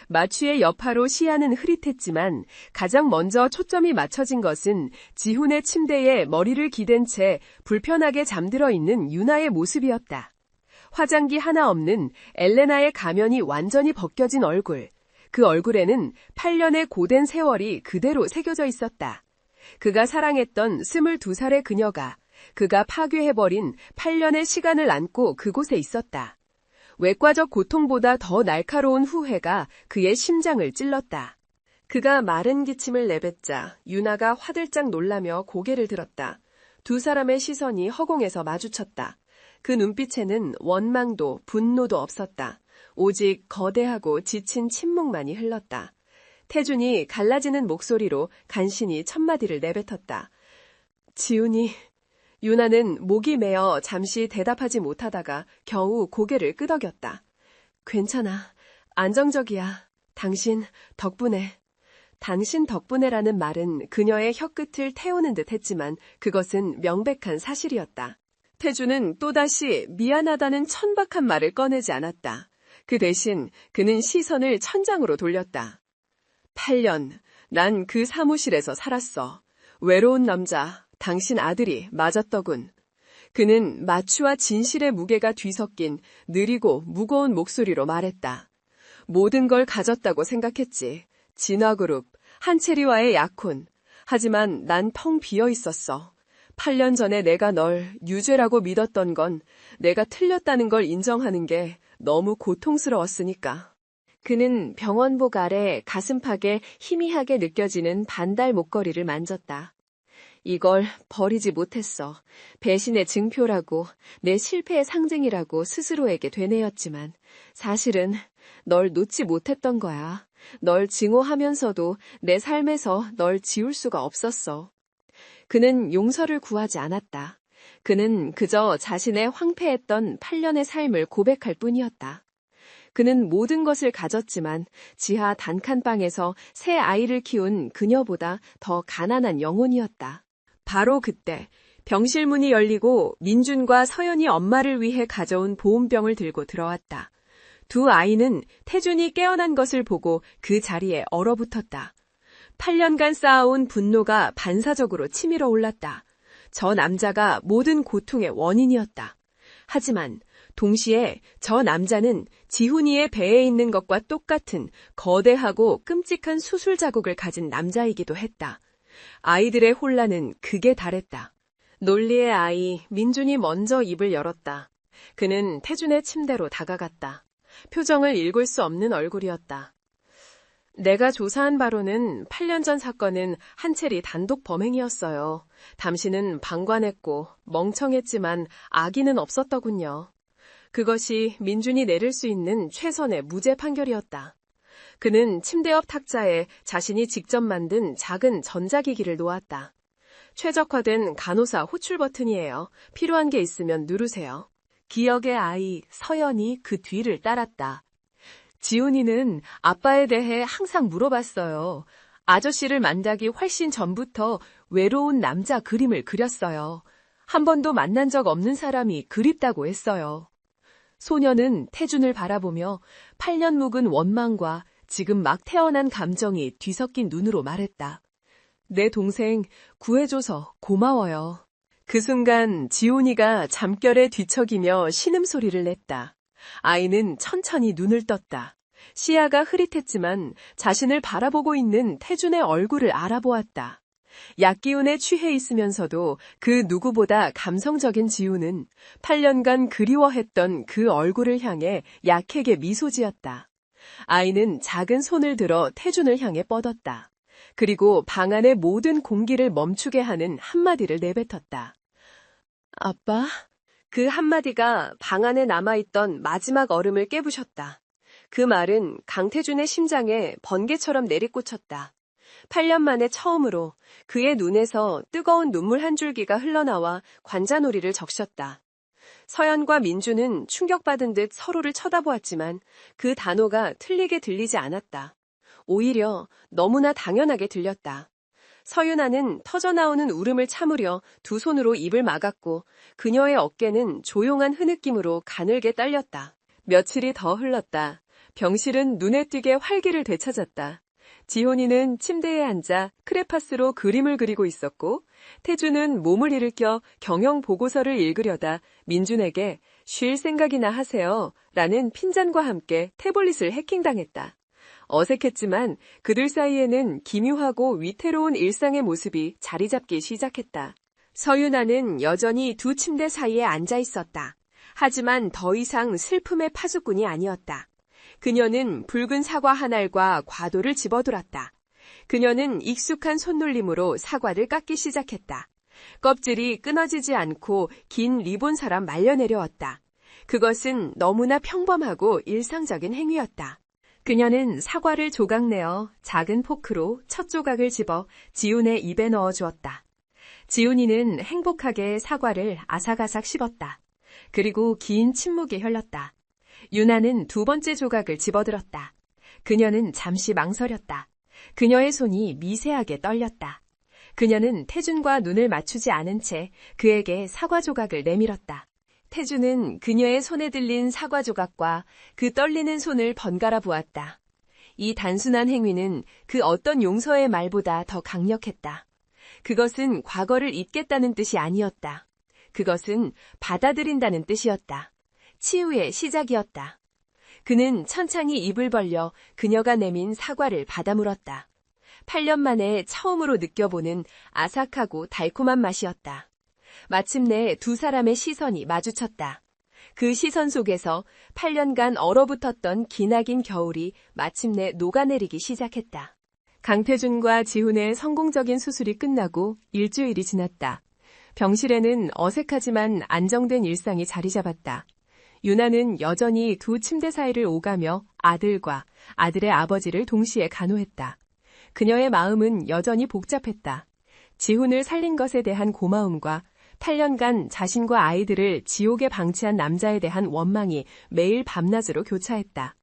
마취의 여파로 시야는 흐릿했지만 가장 먼저 초점이 맞춰진 것은 지훈의 침대에 머리를 기댄 채 불편하게 잠들어 있는 유나의 모습이었다. 화장기 하나 없는 엘레나의 가면이 완전히 벗겨진 얼굴. 그 얼굴에는 8년의 고된 세월이 그대로 새겨져 있었다. 그가 사랑했던 22살의 그녀가 그가 파괴해버린 8년의 시간을 안고 그곳에 있었다. 외과적 고통보다 더 날카로운 후회가 그의 심장을 찔렀다. 그가 마른 기침을 내뱉자 유나가 화들짝 놀라며 고개를 들었다. 2 사람의 시선이 허공에서 마주쳤다. 그 눈빛에는 원망도 분노도 없었다. 오직 거대하고 지친 침묵만이 흘렀다. 태준이 갈라지는 목소리로 간신히 첫마디를 내뱉었다. 지훈이... 유나는 목이 메어 잠시 대답하지 못하다가 겨우 고개를 끄덕였다. 괜찮아. 안정적이야. 당신 덕분에. 당신 덕분에라는 말은 그녀의 혀끝을 태우는 듯 했지만 그것은 명백한 사실이었다. 태준은 또다시 미안하다는 천박한 말을 꺼내지 않았다. 그 대신 그는 시선을 천장으로 돌렸다. 8년, 난 그 사무실에서 살았어. 외로운 남자, 당신 아들이 맞았더군. 그는 마취와 진실의 무게가 뒤섞인 느리고 무거운 목소리로 말했다. 모든 걸 가졌다고 생각했지. 진화그룹, 한채리와의 약혼. 하지만 난 텅 비어 있었어. 8년 전에 내가 널 유죄라고 믿었던 건 내가 틀렸다는 걸 인정하는 게 너무 고통스러웠으니까. 그는 병원복 아래 가슴팍에 희미하게 느껴지는 반달 목걸이를 만졌다. 이걸 버리지 못했어. 배신의 증표라고, 내 실패의 상징이라고 스스로에게 되뇌었지만 사실은 널 놓지 못했던 거야. 널 증오하면서도 내 삶에서 널 지울 수가 없었어. 그는 용서를 구하지 않았다. 그는 그저 자신의 황폐했던 8년의 삶을 고백할 뿐이었다. 그는 모든 것을 가졌지만 지하 단칸방에서 새 아이를 키운 그녀보다 더 가난한 영혼이었다. 바로 그때 병실 문이 열리고 민준과 서연이 엄마를 위해 가져온 보온병을 들고 들어왔다. 2 아이는 태준이 깨어난 것을 보고 그 자리에 얼어붙었다. 8년간 쌓아온 분노가 반사적으로 치밀어 올랐다. 저 남자가 모든 고통의 원인이었다. 하지만 동시에 저 남자는 지훈이의 배에 있는 것과 똑같은 거대하고 끔찍한 수술 자국을 가진 남자이기도 했다. 아이들의 혼란은 극에 달했다. 논리의 아이 민준이 먼저 입을 열었다. 그는 태준의 침대로 다가갔다. 표정을 읽을 수 없는 얼굴이었다. 내가 조사한 바로는 8년 전 사건은 한채리 단독 범행이었어요. 당신은 방관했고 멍청했지만 악의는 없었더군요. 그것이 민준이 내릴 수 있는 최선의 무죄 판결이었다. 그는 침대 옆 탁자에 자신이 직접 만든 작은 전자기기를 놓았다. 최적화된 간호사 호출 버튼이에요. 필요한 게 있으면 누르세요. 기억의 아이 서연이 그 뒤를 따랐다. 지훈이는 아빠에 대해 항상 물어봤어요. 아저씨를 만나기 훨씬 전부터 외로운 남자 그림을 그렸어요. 한 번도 만난 적 없는 사람이 그립다고 했어요. 소녀는 태준을 바라보며 8년 묵은 원망과 지금 막 태어난 감정이 뒤섞인 눈으로 말했다. 내 동생 구해줘서 고마워요. 그 순간 지훈이가 잠결에 뒤척이며 신음소리를 냈다. 아이는 천천히 눈을 떴다. 시야가 흐릿했지만 자신을 바라보고 있는 태준의 얼굴을 알아보았다. 약기운에 취해 있으면서도 그 누구보다 감성적인 지훈은 8년간 그리워했던 그 얼굴을 향해 약하게 미소 지었다. 아이는 작은 손을 들어 태준을 향해 뻗었다. 그리고 방 안의 모든 공기를 멈추게 하는 한마디를 내뱉었다. 아빠? 그 한마디가 방 안에 남아있던 마지막 얼음을 깨부셨다. 그 말은 강태준의 심장에 번개처럼 내리꽂혔다. 8년 만에 처음으로 그의 눈에서 뜨거운 눈물 한 줄기가 흘러나와 관자놀이를 적셨다. 서연과 민주는 충격받은 듯 서로를 쳐다보았지만 그 단어가 틀리게 들리지 않았다. 오히려 너무나 당연하게 들렸다. 서윤아는 터져나오는 울음을 참으려 두 손으로 입을 막았고 그녀의 어깨는 조용한 흐느낌으로 가늘게 떨렸다. 며칠이 더 흘렀다. 병실은 눈에 띄게 활기를 되찾았다. 지훈이는 침대에 앉아 크레파스로 그림을 그리고 있었고 태주는 몸을 일으켜 경영 보고서를 읽으려다 민준에게 쉴 생각이나 하세요 라는 핀잔과 함께 태블릿을 해킹당했다. 어색했지만 그들 사이에는 기묘하고 위태로운 일상의 모습이 자리 잡기 시작했다. 서윤아는 여전히 두 침대 사이에 앉아 있었다. 하지만 더 이상 슬픔의 파수꾼이 아니었다. 그녀는 붉은 사과 한 알과 과도를 집어들었다. 그녀는 익숙한 손놀림으로 사과를 깎기 시작했다. 껍질이 끊어지지 않고 긴 리본처럼 말려내려왔다. 그것은 너무나 평범하고 일상적인 행위였다. 그녀는 사과를 조각내어 작은 포크로 첫 조각을 집어 지훈의 입에 넣어주었다. 지훈이는 행복하게 사과를 아삭아삭 씹었다. 그리고 긴 침묵이 흘렀다. 유나는 두 번째 조각을 집어들었다. 그녀는 잠시 망설였다. 그녀의 손이 미세하게 떨렸다. 그녀는 태준과 눈을 맞추지 않은 채 그에게 사과 조각을 내밀었다. 태준은 그녀의 손에 들린 사과 조각과 그 떨리는 손을 번갈아 보았다. 이 단순한 행위는 그 어떤 용서의 말보다 더 강력했다. 그것은 과거를 잊겠다는 뜻이 아니었다. 그것은 받아들인다는 뜻이었다. 치유의 시작이었다. 그는 천천히 입을 벌려 그녀가 내민 사과를 받아 물었다. 8년 만에 처음으로 느껴보는 아삭하고 달콤한 맛이었다. 마침내 두 사람의 시선이 마주쳤다. 그 시선 속에서 8년간 얼어붙었던 기나긴 겨울이 마침내 녹아내리기 시작했다. 강태준과 지훈의 성공적인 수술이 끝나고 일주일이 지났다. 병실에는 어색하지만 안정된 일상이 자리 잡았다. 유나는 여전히 두 침대 사이를 오가며 아들과 아들의 아버지를 동시에 간호했다. 그녀의 마음은 여전히 복잡했다. 지훈을 살린 것에 대한 고마움과 8년간 자신과 아이들을 지옥에 방치한 남자에 대한 원망이 매일 밤낮으로 교차했다.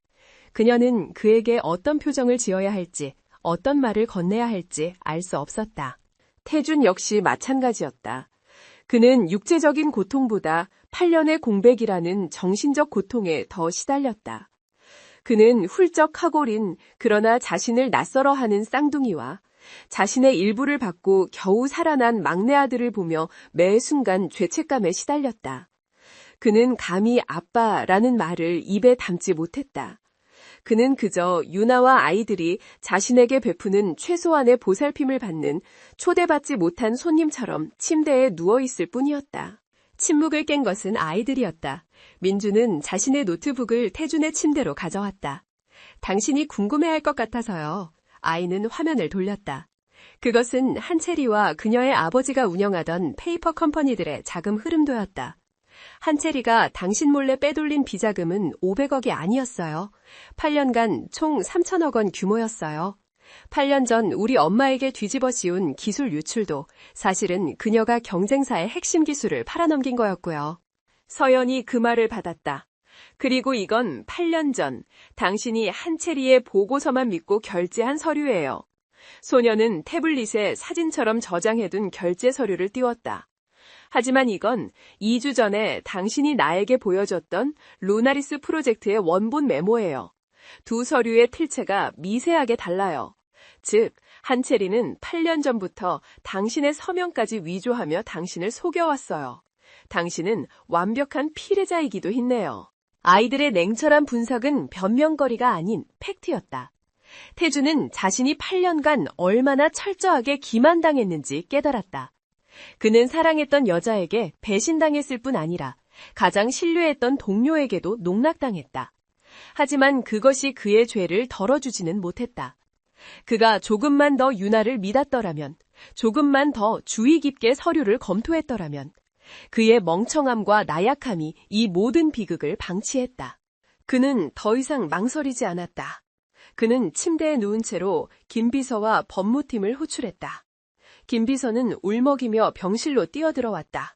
그녀는 그에게 어떤 표정을 지어야 할지, 어떤 말을 건네야 할지 알 수 없었다. 태준 역시 마찬가지였다. 그는 육체적인 고통보다 8년의 공백이라는 정신적 고통에 더 시달렸다. 그는 훌쩍 카골인 그러나 자신을 낯설어하는 쌍둥이와 자신의 일부를 받고 겨우 살아난 막내 아들을 보며 매 순간 죄책감에 시달렸다. 그는 감히 아빠라는 말을 입에 담지 못했다. 그는 그저 유나와 아이들이 자신에게 베푸는 최소한의 보살핌을 받는 초대받지 못한 손님처럼 침대에 누워있을 뿐이었다. 침묵을 깬 것은 아이들이었다. 민주는 자신의 노트북을 태준의 침대로 가져왔다. 당신이 궁금해할 것 같아서요. 아이는 화면을 돌렸다. 그것은 한채리와 그녀의 아버지가 운영하던 페이퍼 컴퍼니들의 자금 흐름도였다. 한채리가 당신 몰래 빼돌린 비자금은 500억이 아니었어요. 8년간 총 3천억 원 규모였어요. 8년 전 우리 엄마에게 뒤집어 씌운 기술 유출도 사실은 그녀가 경쟁사의 핵심 기술을 팔아넘긴 거였고요. 서연이 그 말을 받았다. 그리고 이건 8년 전 당신이 한채리의 보고서만 믿고 결제한 서류예요. 소녀는 태블릿에 사진처럼 저장해둔 결제 서류를 띄웠다. 하지만 이건 2주 전에 당신이 나에게 보여줬던 루나리스 프로젝트의 원본 메모예요. 두 서류의 틀체가 미세하게 달라요. 즉, 한채리는 8년 전부터 당신의 서명까지 위조하며 당신을 속여왔어요. 당신은 완벽한 피해자이기도 했네요. 아이들의 냉철한 분석은 변명거리가 아닌 팩트였다. 태주는 자신이 8년간 얼마나 철저하게 기만당했는지 깨달았다. 그는 사랑했던 여자에게 배신당했을 뿐 아니라 가장 신뢰했던 동료에게도 농락당했다. 하지만 그것이 그의 죄를 덜어주지는 못했다. 그가 조금만 더 유나를 믿었더라면, 조금만 더 주의 깊게 서류를 검토했더라면 그의 멍청함과 나약함이 이 모든 비극을 방치했다. 그는 더 이상 망설이지 않았다. 그는 침대에 누운 채로 김비서와 법무팀을 호출했다. 김비서는 울먹이며 병실로 뛰어들어왔다.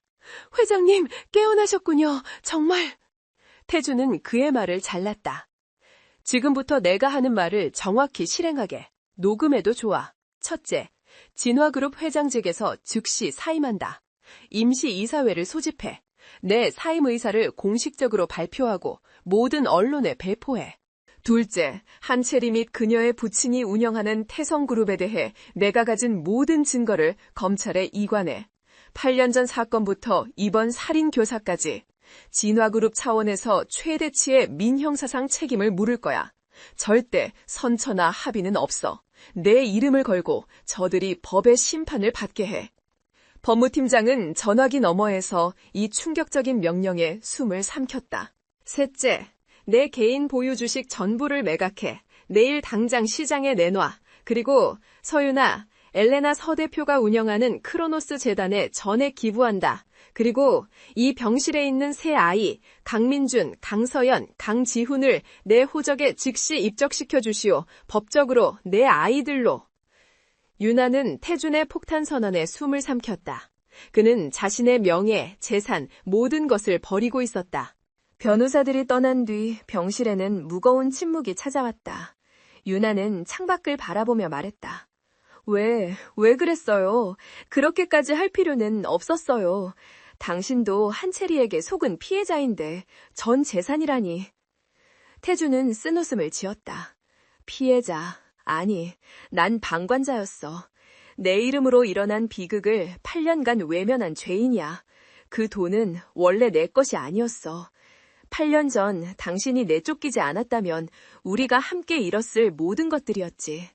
회장님, 깨어나셨군요. 정말. 태주는 그의 말을 잘랐다. 지금부터 내가 하는 말을 정확히 실행하게. 녹음해도 좋아. 첫째, 진화그룹 회장직에서 즉시 사임한다. 임시 이사회를 소집해. 내 사임 의사를 공식적으로 발표하고 모든 언론에 배포해. 둘째, 한채리 및 그녀의 부친이 운영하는 태성그룹에 대해 내가 가진 모든 증거를 검찰에 이관해. 8년 전 사건부터 이번 살인교사까지 진화그룹 차원에서 최대치의 민형사상 책임을 물을 거야. 절대 선처나 합의는 없어. 내 이름을 걸고 저들이 법의 심판을 받게 해. 법무팀장은 전화기 너머에서 이 충격적인 명령에 숨을 삼켰다. 셋째, 내 개인 보유 주식 전부를 매각해 내일 당장 시장에 내놔. 그리고 서윤아, 엘레나 서 대표가 운영하는 크로노스 재단에 전액 기부한다. 그리고 이 병실에 있는 세 아이, 강민준, 강서연, 강지훈을 내 호적에 즉시 입적시켜 주시오. 법적으로 내 아이들로. 유나는 태준의 폭탄 선언에 숨을 삼켰다. 그는 자신의 명예, 재산, 모든 것을 버리고 있었다. 변호사들이 떠난 뒤 병실에는 무거운 침묵이 찾아왔다. 유나는 창밖을 바라보며 말했다. 왜 그랬어요? 그렇게까지 할 필요는 없었어요. 당신도 한채리에게 속은 피해자인데 전 재산이라니. 태주는 쓴웃음을 지었다. 피해자, 아니, 난 방관자였어. 내 이름으로 일어난 비극을 8년간 외면한 죄인이야. 그 돈은 원래 내 것이 아니었어. 8년 전 당신이 내쫓기지 않았다면 우리가 함께 잃었을 모든 것들이었지.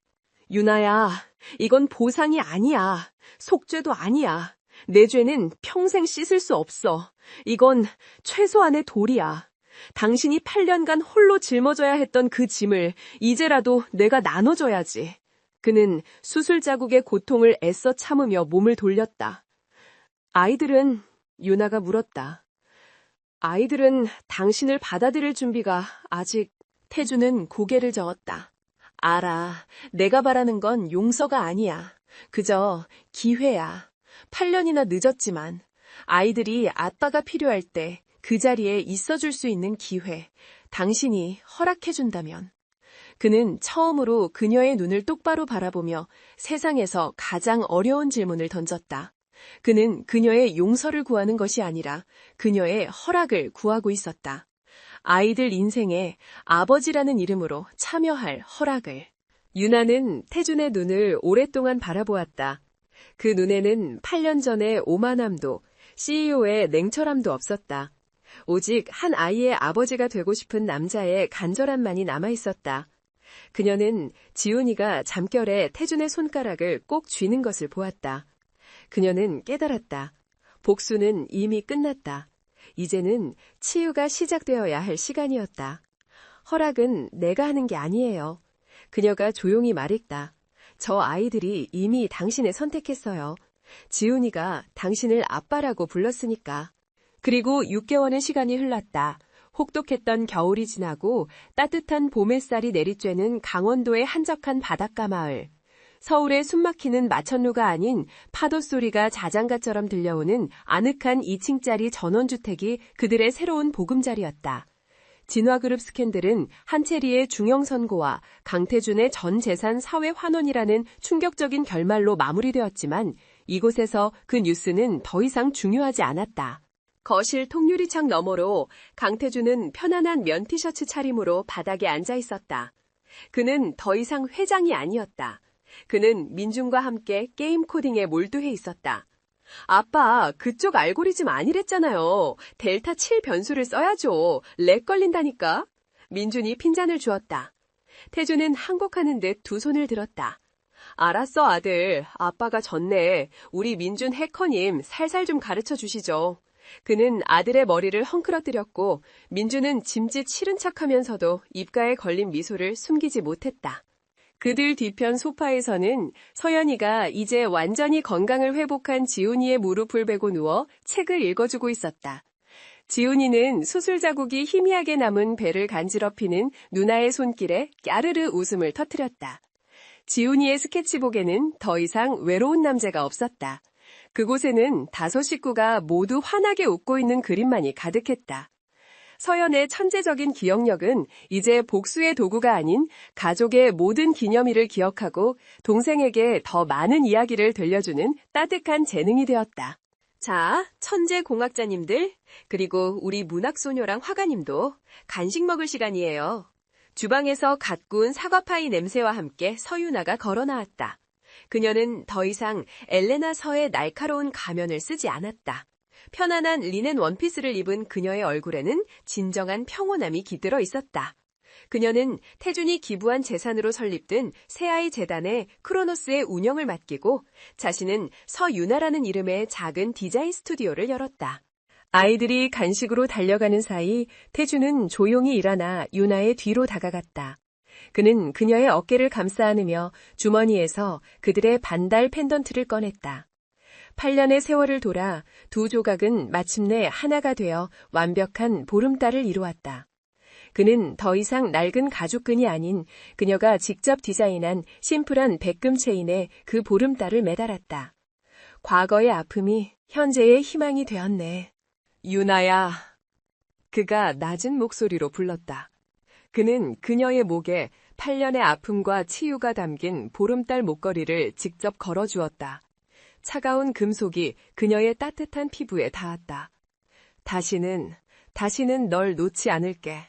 유나야, 이건 보상이 아니야. 속죄도 아니야. 내 죄는 평생 씻을 수 없어. 이건 최소한의 도리야. 당신이 8년간 홀로 짊어져야 했던 그 짐을 이제라도 내가 나눠줘야지. 그는 수술 자국의 고통을 애써 참으며 몸을 돌렸다. 아이들은, 유나가 물었다. 아이들은 당신을 받아들일 준비가 아직. 태주는 고개를 저었다. 알아. 내가 바라는 건 용서가 아니야. 그저 기회야. 8년이나 늦었지만 아이들이 아빠가 필요할 때 그 자리에 있어줄 수 있는 기회. 당신이 허락해준다면. 그는 처음으로 그녀의 눈을 똑바로 바라보며 세상에서 가장 어려운 질문을 던졌다. 그는 그녀의 용서를 구하는 것이 아니라 그녀의 허락을 구하고 있었다. 아이들 인생에 아버지라는 이름으로 참여할 허락을. 유나는 태준의 눈을 오랫동안 바라보았다. 그 눈에는 8년 전의 오만함도 CEO의 냉철함도 없었다. 오직 한 아이의 아버지가 되고 싶은 남자의 간절함만이 남아있었다. 그녀는 지훈이가 잠결에 태준의 손가락을 꼭 쥐는 것을 보았다. 그녀는 깨달았다. 복수는 이미 끝났다. 이제는 치유가 시작되어야 할 시간이었다. 허락은 내가 하는 게 아니에요. 그녀가 조용히 말했다. 저 아이들이 이미 당신을 선택했어요. 지훈이가 당신을 아빠라고 불렀으니까. 그리고 6개월의 시간이 흘렀다. 혹독했던 겨울이 지나고 따뜻한 봄 햇살이 내리쬐는 강원도의 한적한 바닷가 마을. 서울의 숨막히는 마천루가 아닌 파도 소리가 자장가처럼 들려오는 아늑한 2층짜리 전원주택이 그들의 새로운 보금자리였다. 진화그룹 스캔들은 한채리의 중형선고와 강태준의 전 재산 사회 환원이라는 충격적인 결말로 마무리되었지만 이곳에서 그 뉴스는 더 이상 중요하지 않았다. 거실 통유리창 너머로 강태준은 편안한 면 티셔츠 차림으로 바닥에 앉아 있었다. 그는 더 이상 회장이 아니었다. 그는 민준과 함께 게임 코딩에 몰두해 있었다. 아빠, 그쪽 알고리즘 아니랬잖아요. 델타 7 변수를 써야죠. 렉 걸린다니까. 민준이 핀잔을 주었다. 태준은 항복하는 듯 두 손을 들었다. 알았어, 아들. 아빠가 졌네. 우리 민준 해커님 살살 좀 가르쳐 주시죠. 그는 아들의 머리를 헝클어뜨렸고 민준은 짐짓 싫은 척하면서도 입가에 걸린 미소를 숨기지 못했다. 그들 뒤편 소파에서는 서연이가 이제 완전히 건강을 회복한 지훈이의 무릎을 베고 누워 책을 읽어주고 있었다. 지훈이는 수술 자국이 희미하게 남은 배를 간지럽히는 누나의 손길에 까르르 웃음을 터뜨렸다. 지훈이의 스케치북에는 더 이상 외로운 남자가 없었다. 그곳에는 5 식구가 모두 환하게 웃고 있는 그림만이 가득했다. 서연의 천재적인 기억력은 이제 복수의 도구가 아닌 가족의 모든 기념일을 기억하고 동생에게 더 많은 이야기를 들려주는 따뜻한 재능이 되었다. 자, 천재 공학자님들, 그리고 우리 문학소녀랑 화가님도 간식 먹을 시간이에요. 주방에서 갓 구운 사과파이 냄새와 함께 서유나가 걸어 나왔다. 그녀는 더 이상 엘레나 서의 날카로운 가면을 쓰지 않았다. 편안한 리넨 원피스를 입은 그녀의 얼굴에는 진정한 평온함이 깃들어 있었다. 그녀는 태준이 기부한 재산으로 설립된 새아이 재단에 크로노스의 운영을 맡기고 자신은 서유나라는 이름의 작은 디자인 스튜디오를 열었다. 아이들이 간식으로 달려가는 사이 태준은 조용히 일어나 유나의 뒤로 다가갔다. 그는 그녀의 어깨를 감싸 안으며 주머니에서 그들의 반달 펜던트를 꺼냈다. 8년의 세월을 돌아 두 조각은 마침내 하나가 되어 완벽한 보름달을 이루었다. 그는 더 이상 낡은 가죽끈이 아닌 그녀가 직접 디자인한 심플한 백금 체인에 그 보름달을 매달았다. 과거의 아픔이 현재의 희망이 되었네. 유나야. 그가 낮은 목소리로 불렀다. 그는 그녀의 목에 8년의 아픔과 치유가 담긴 보름달 목걸이를 직접 걸어주었다. 차가운 금속이 그녀의 따뜻한 피부에 닿았다. 다시는 널 놓지 않을게.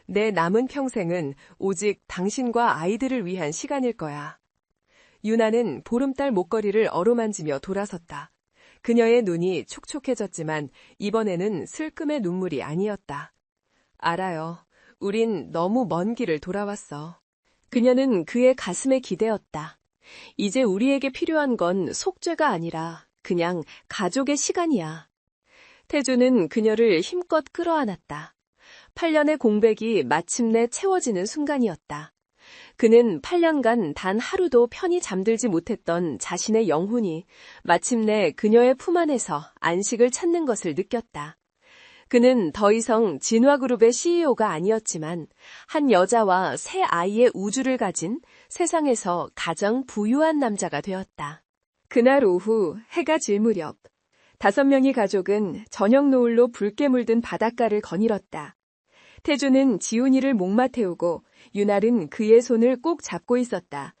내 남은 평생은 오직 당신과 아이들을 위한 시간일 거야. 유나는 보름달 목걸이를 어루만지며 돌아섰다. 그녀의 눈이 촉촉해졌지만 이번에는 슬픔의 눈물이 아니었다. 알아요. 우린 너무 먼 길을 돌아왔어. 그녀는 그의 가슴에 기대었다. 이제 우리에게 필요한 건 속죄가 아니라 그냥 가족의 시간이야. 태주는 그녀를 힘껏 끌어안았다. 8년의 공백이 마침내 채워지는 순간이었다. 그는 8년간 단 하루도 편히 잠들지 못했던 자신의 영혼이 마침내 그녀의 품 안에서 안식을 찾는 것을 느꼈다. 그는 더 이상 진화그룹의 CEO가 아니었지만 한 여자와 새 아이의 우주를 가진 세상에서 가장 부유한 남자가 되었다. 그날 오후 해가 질 무렵 5명의 가족은 저녁 노을로 붉게 물든 바닷가를 거닐었다. 태주는 지훈이를 목마 태우고 유날은 그의 손을 꼭 잡고 있었다.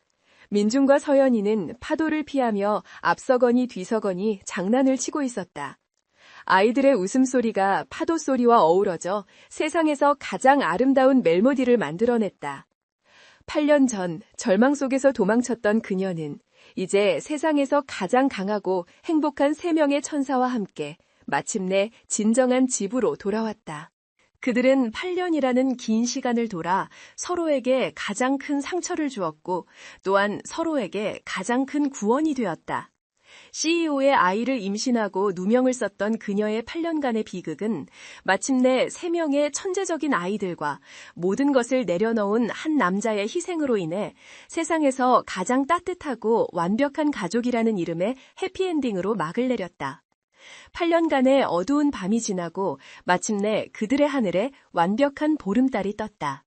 민준과 서연이는 파도를 피하며 앞서거니 뒤서거니 장난을 치고 있었다. 아이들의 웃음소리가 파도 소리와 어우러져 세상에서 가장 아름다운 멜로디를 만들어냈다. 8년 전 절망 속에서 도망쳤던 그녀는 이제 세상에서 가장 강하고 행복한 3명의 천사와 함께 마침내 진정한 집으로 돌아왔다. 그들은 8년이라는 긴 시간을 돌아 서로에게 가장 큰 상처를 주었고 또한 서로에게 가장 큰 구원이 되었다. CEO의 아이를 임신하고 누명을 썼던 그녀의 8년간의 비극은 마침내 3명의 천재적인 아이들과 모든 것을 내려놓은 한 남자의 희생으로 인해 세상에서 가장 따뜻하고 완벽한 가족이라는 이름의 해피엔딩으로 막을 내렸다. 8년간의 어두운 밤이 지나고 마침내 그들의 하늘에 완벽한 보름달이 떴다.